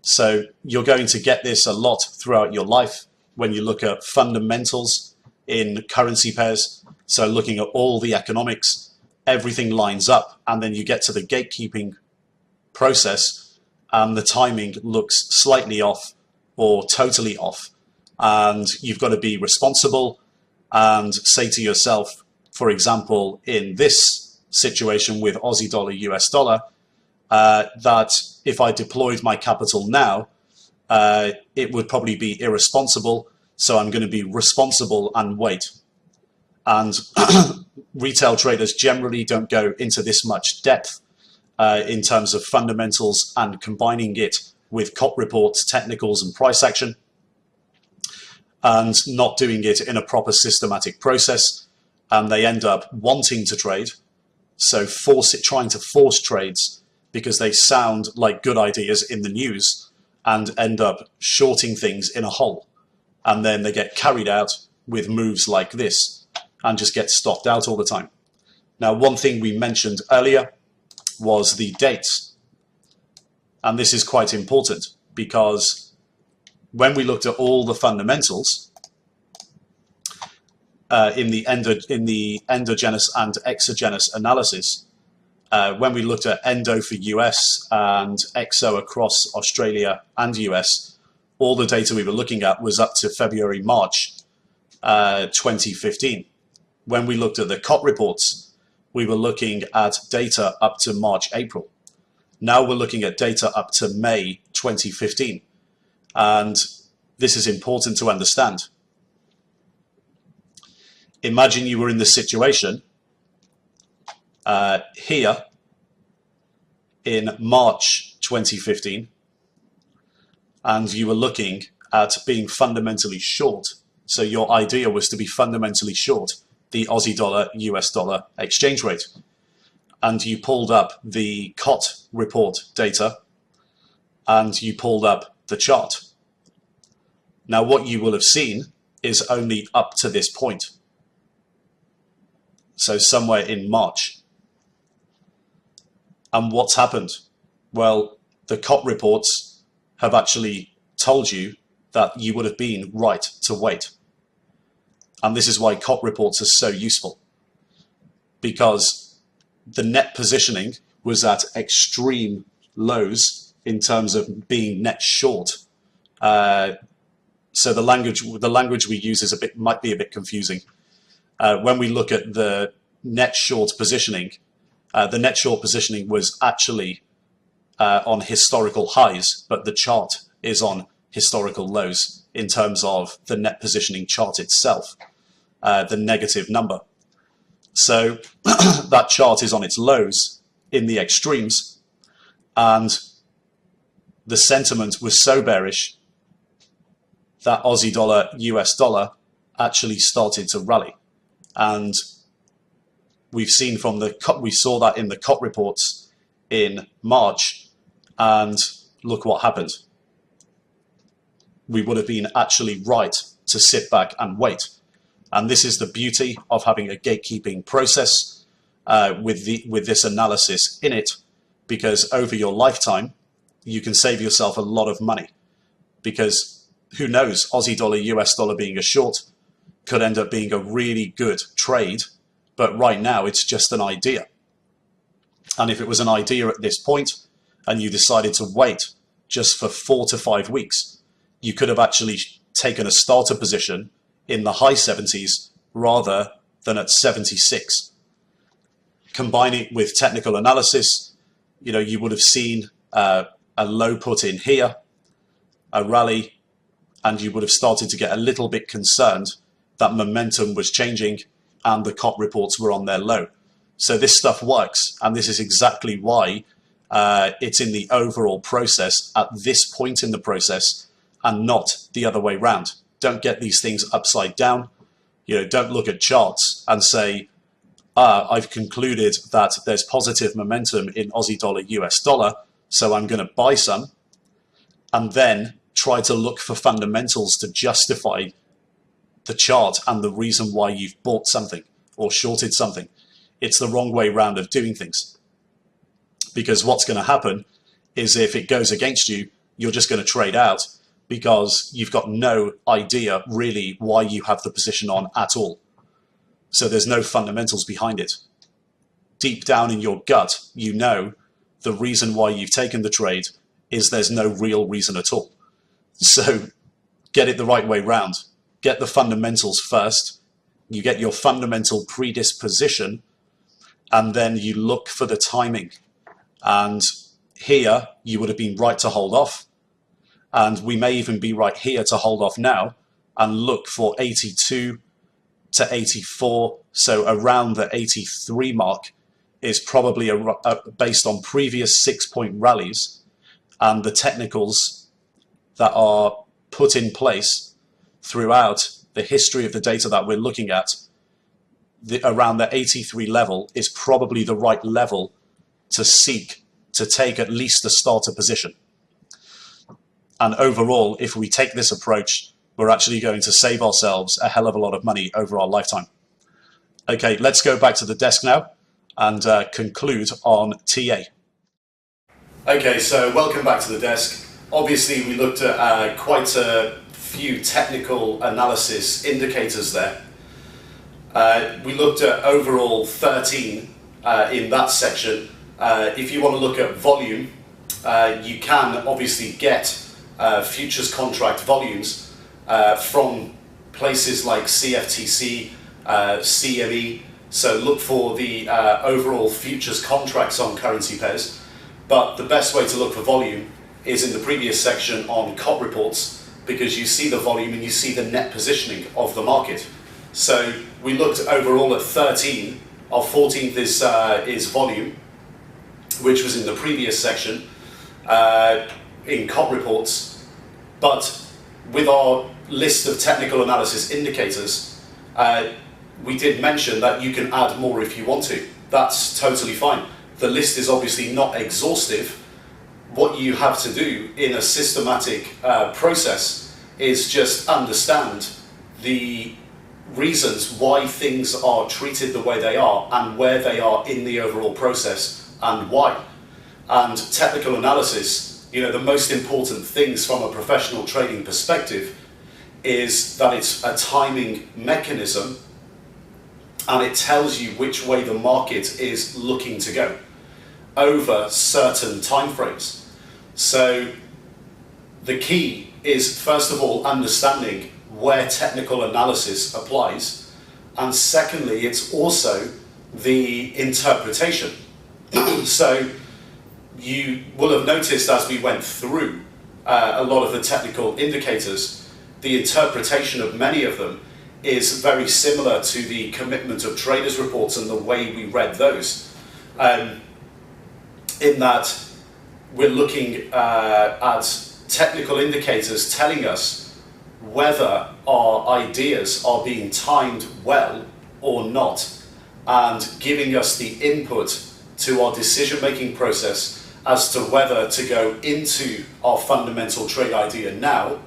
So you're going to get this a lot throughout your life when you look at fundamentals in currency pairs. So looking at all the economics, everything lines up, and then you get to the gatekeeping process and the timing looks slightly off or totally off. And you've got to be responsible and say to yourself, for example, in this situation with Aussie dollar, US dollar, that if I deployed my capital now, it would probably be irresponsible. So I'm going to be responsible and wait. And retail traders generally don't go into this much depth in terms of fundamentals and combining it with COT reports, technicals, and price action, and not doing it in a proper systematic process. And they end up wanting to trade, so trying to force trades because they sound like good ideas in the news and end up shorting things in a hole. And then they get carried out with moves like this and just get stopped out all the time. Now, one thing we mentioned earlier was the dates. And this is quite important because when we looked at all the fundamentals in the endogenous and exogenous analysis, when we looked at endo for US and exo across Australia and US, all the data we were looking at was up to February, March 2015. When we looked at the COT reports, we were looking at data up to March, April. Now we're looking at data up to May 2015. And this is important to understand. Imagine you were in this situation here in March 2015, and you were looking at being fundamentally short. So your idea was to be fundamentally short the Aussie dollar, US dollar exchange rate. And you pulled up the COT report data and you pulled up the chart. Now, what you will have seen is only up to this point. So somewhere in March. And what's happened? Well, the COT reports have actually told you that you would have been right to wait. And this is why COT reports are so useful, because the net positioning was at extreme lows in terms of being net short. So the language we use is might be a bit confusing. When we look at the net short positioning, the net short positioning was actually on historical highs, but the chart is on historical lows in terms of the net positioning chart itself, the negative number. So that chart is on its lows in the extremes, and the sentiment was so bearish that Aussie dollar, US dollar actually started to rally. And we've seen from we saw that in the COT reports in March, and look what happened. We would have been actually right to sit back and wait. And this is the beauty of having a gatekeeping process with this analysis in it, because over your lifetime, you can save yourself a lot of money, because who knows, Aussie dollar, US dollar being a short could end up being a really good trade, but right now it's just an idea. And if it was an idea at this point and you decided to wait just for 4 to 5 weeks, you could have actually taken a starter position in the high 70s rather than at 76. Combine it with technical analysis, you would have seen a low put in here, a rally, and you would have started to get a little bit concerned that momentum was changing and the COT reports were on their low. So this stuff works, and this is exactly why it's in the overall process at this point in the process and not the other way round. Don't get these things upside down. Don't look at charts and say, I've concluded that there's positive momentum in Aussie dollar, US dollar, so I'm going to buy some, and then try to look for fundamentals to justify the chart and the reason why you've bought something or shorted something. It's the wrong way round of doing things. Because what's going to happen is if it goes against you, you're just going to trade out because you've got no idea really why you have the position on at all. So there's no fundamentals behind it. Deep down in your gut, you know the reason why you've taken the trade is there's no real reason at all. So get it the right way round. Get the fundamentals first. You get your fundamental predisposition, and then you look for the timing. And here, you would have been right to hold off. And we may even be right here to hold off now and look for 82 to 84. So around the 83 mark is probably based on previous 6-point rallies and the technicals that are put in place throughout the history of the data that we're looking at. Around the 83 level is probably the right level to seek to take at least a starter position. And overall, if we take this approach, we're actually going to save ourselves a hell of a lot of money over our lifetime. Okay, let's go back to the desk now and conclude on TA. Okay, so welcome back to the desk. Obviously, we looked at quite a few technical analysis indicators there. We looked at overall 13 in that section. If you want to look at volume, you can obviously get futures contract volumes from places like CFTC, CME. So look for the overall futures contracts on currency pairs. But the best way to look for volume is in the previous section on COT reports, because you see the volume and you see the net positioning of the market. So we looked overall at 13. Our 14th is volume, which was in the previous section in COT reports. But with our list of technical analysis indicators, we did mention that you can add more if you want to. That's totally fine. The list is obviously not exhaustive. What you have to do in a systematic process is just understand the reasons why things are treated the way they are and where they are in the overall process and why. And technical analysis, the most important things from a professional trading perspective is that it's a timing mechanism and it tells you which way the market is looking to go over certain timeframes. So the key is, first of all, understanding where technical analysis applies, and secondly, it's also the interpretation. So you will have noticed as we went through a lot of the technical indicators, the interpretation of many of them is very similar to the commitment of traders reports and the way we read those. In that we're looking at technical indicators telling us whether our ideas are being timed well or not, and giving us the input to our decision-making process as to whether to go into our fundamental trade idea now,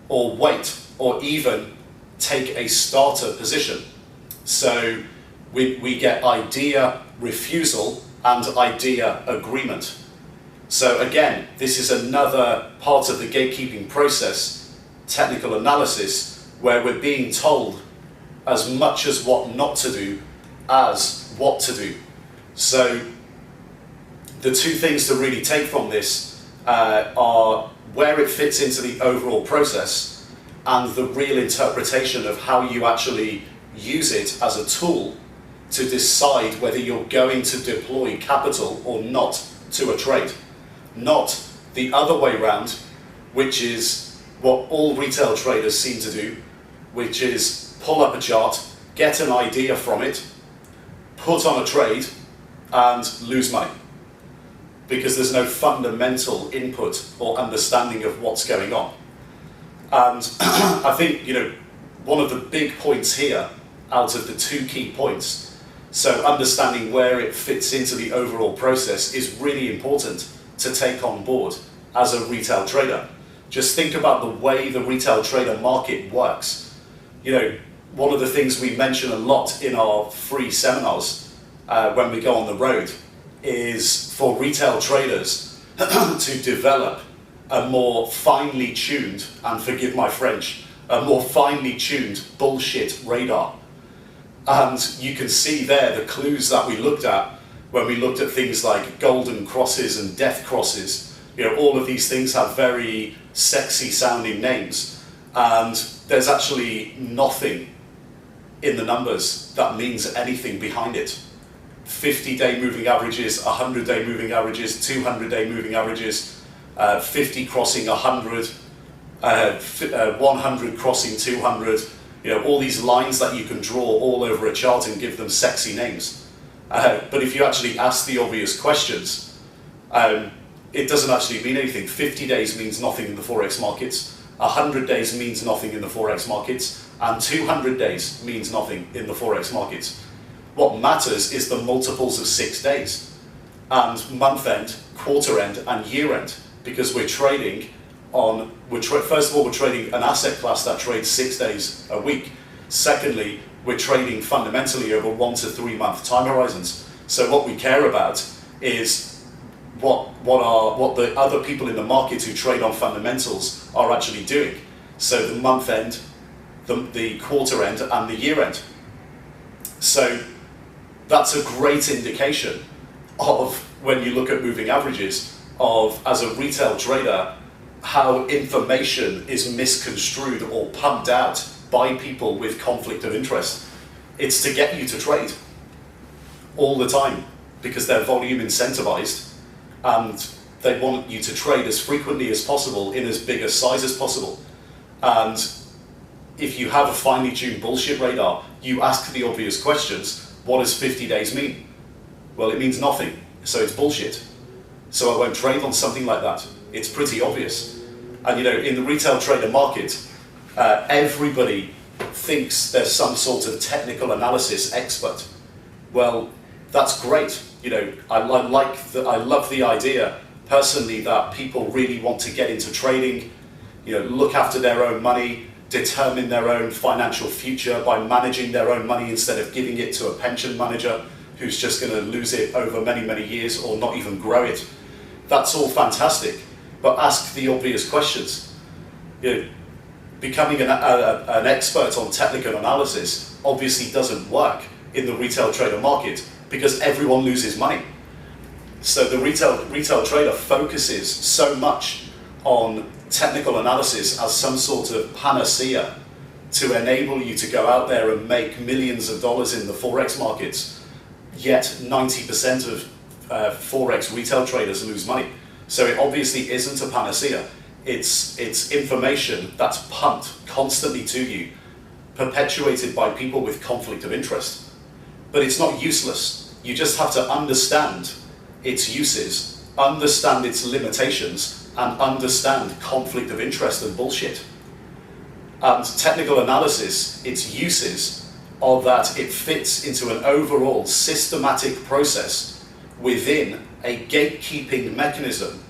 or wait, or even take a starter position. So we get idea refusal and idea agreement. So again, this is another part of the gatekeeping process, technical analysis, where we're being told as much as what not to do as what to do. So the two things to really take from this are where it fits into the overall process and the real interpretation of how you actually use it as a tool to decide whether you're going to deploy capital or not to a trade. Not the other way round, which is what all retail traders seem to do, which is pull up a chart, get an idea from it, put on a trade, and lose money. Because there's no fundamental input or understanding of what's going on. And I think, one of the big points here, out of the two key points, so understanding where it fits into the overall process is really important to take on board as a retail trader. Just think about the way the retail trader market works. One of the things we mention a lot in our free seminars when we go on the road is for retail traders to develop a more finely tuned, and forgive my French, a more finely tuned bullshit radar. And you can see there the clues that we looked at when we looked at things like golden crosses and death crosses. All of these things have very sexy sounding names, and there's actually nothing in the numbers that means anything behind it. 50-day moving averages, 100-day moving averages, 200-day moving averages, 50 crossing 100, 100 crossing 200, all these lines that you can draw all over a chart and give them sexy names. But if you actually ask the obvious questions, it doesn't actually mean anything. 50 days means nothing in the Forex markets, 100 days means nothing in the Forex markets, and 200 days means nothing in the Forex markets. What matters is the multiples of 6 days, and month end, quarter end, and year end, because we're trading on, first of all, we're trading an asset class that trades 6 days a week. Secondly, we're trading fundamentally over 1 to 3 month time horizons. So what we care about is what the other people in the market who trade on fundamentals are actually doing. So the month end, the quarter end, and the year end. So that's a great indication of, when you look at moving averages, of, as a retail trader, how information is misconstrued or pumped out by people with conflict of interest. It's to get you to trade all the time because they're volume incentivized and they want you to trade as frequently as possible in as big a size as possible. And if you have a finely tuned bullshit radar, you ask the obvious questions. What does 50 days mean? Well, it means nothing, so it's bullshit. So I won't trade on something like that. It's pretty obvious. And in the retail trader market, everybody thinks there's some sort of technical analysis expert. Well, that's great. I love the idea personally that people really want to get into trading, look after their own money, determine their own financial future by managing their own money instead of giving it to a pension manager who's just going to lose it over many, many years or not even grow it. That's all fantastic, but ask the obvious questions. Becoming an expert on technical analysis obviously doesn't work in the retail trader market because everyone loses money. So the retail trader focuses so much on technical analysis as some sort of panacea to enable you to go out there and make millions of dollars in the Forex markets, yet 90% of Forex retail traders lose money. So it obviously isn't a panacea. It's information that's pumped constantly to you, perpetuated by people with conflict of interest. But it's not useless. You just have to understand its uses, understand its limitations, and understand conflict of interest and bullshit. And technical analysis, its uses are that it fits into an overall systematic process within a gatekeeping mechanism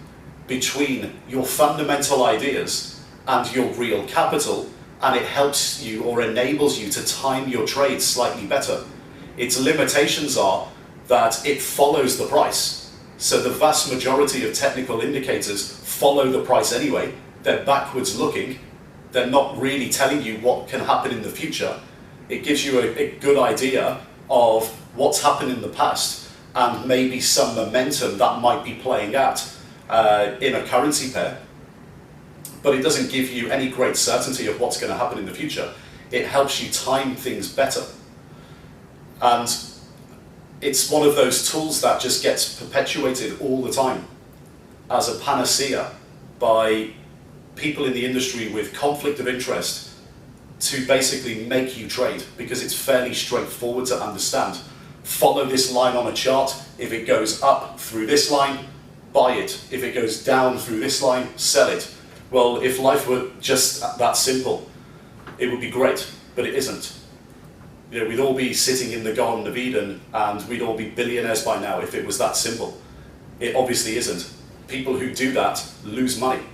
between your fundamental ideas and your real capital, and it helps you or enables you to time your trades slightly better. Its limitations are that it follows the price. So the vast majority of technical indicators follow the price anyway. They're backwards looking. They're not really telling you what can happen in the future. It gives you a good idea of what's happened in the past and maybe some momentum that might be playing out in a currency pair. But it doesn't give you any great certainty of what's going to happen in the future. It helps you time things better. And it's one of those tools that just gets perpetuated all the time as a panacea by people in the industry with conflict of interest to basically make you trade, because it's fairly straightforward to understand. Follow this line on a chart. If it goes up through this line, buy it. If it goes down through this line, sell it. Well, if life were just that simple, it would be great, but it isn't. You know, we'd all be sitting in the Garden of Eden and we'd all be billionaires by now if it was that simple. It obviously isn't. People who do that lose money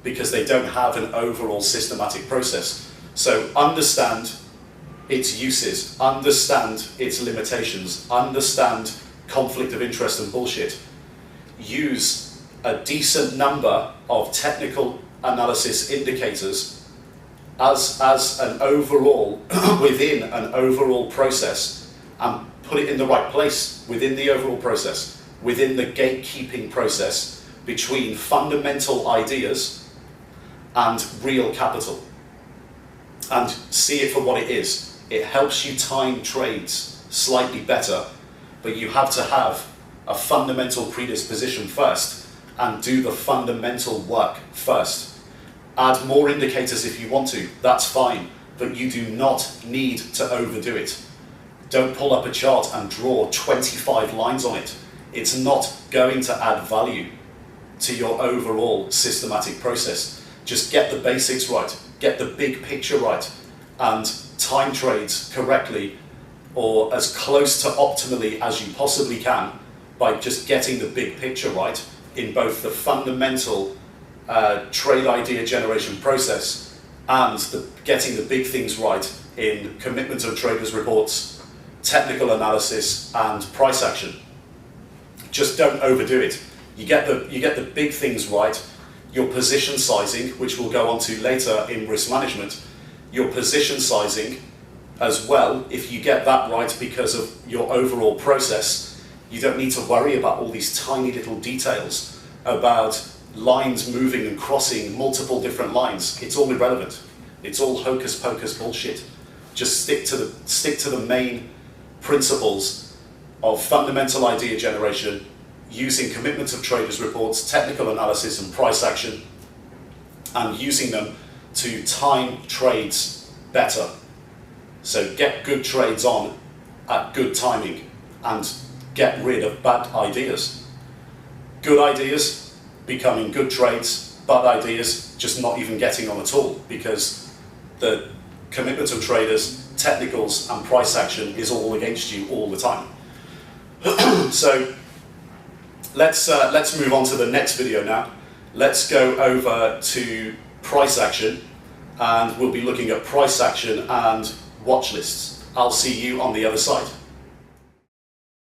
because they don't have an overall systematic process. So understand its uses, understand its limitations, understand conflict of interest and bullshit. Use a decent number of technical analysis indicators as an overall, within an overall process, and put it in the right place within the overall process, within the gatekeeping process between fundamental ideas and real capital. And see it for what it is. It helps you time trades slightly better, but you have to have a fundamental predisposition first and do the fundamental work first. Add more indicators if you want to, that's fine, but you do not need to overdo it. Don't pull up a chart and draw 25 lines on it. It's not going to add value to your overall systematic process. Just get the basics right, get the big picture right, and time trades correctly, or as close to optimally as you possibly can, by just getting the big picture right in both the fundamental trade idea generation process and getting the big things right in commitment of traders reports, technical analysis, and price action. Just don't overdo it. You get the big things right. Your position sizing, which we'll go on to later in risk management, your position sizing as well, if you get that right because of your overall process, you don't need to worry about all these tiny little details about lines moving and crossing multiple different lines. It's all irrelevant. It's all hocus pocus bullshit. Just stick to the main principles of fundamental idea generation, using commitment of traders reports, technical analysis and price action, and using them to time trades better. So get good trades on at good timing and get rid of bad ideas. Good ideas becoming good trades, bad ideas just not even getting on at all, because the commitment of traders, technicals and price action is all against you all the time. So let's move on to the next video now. Let's go over to price action, and we'll be looking at price action and watch lists. I'll see you on the other side.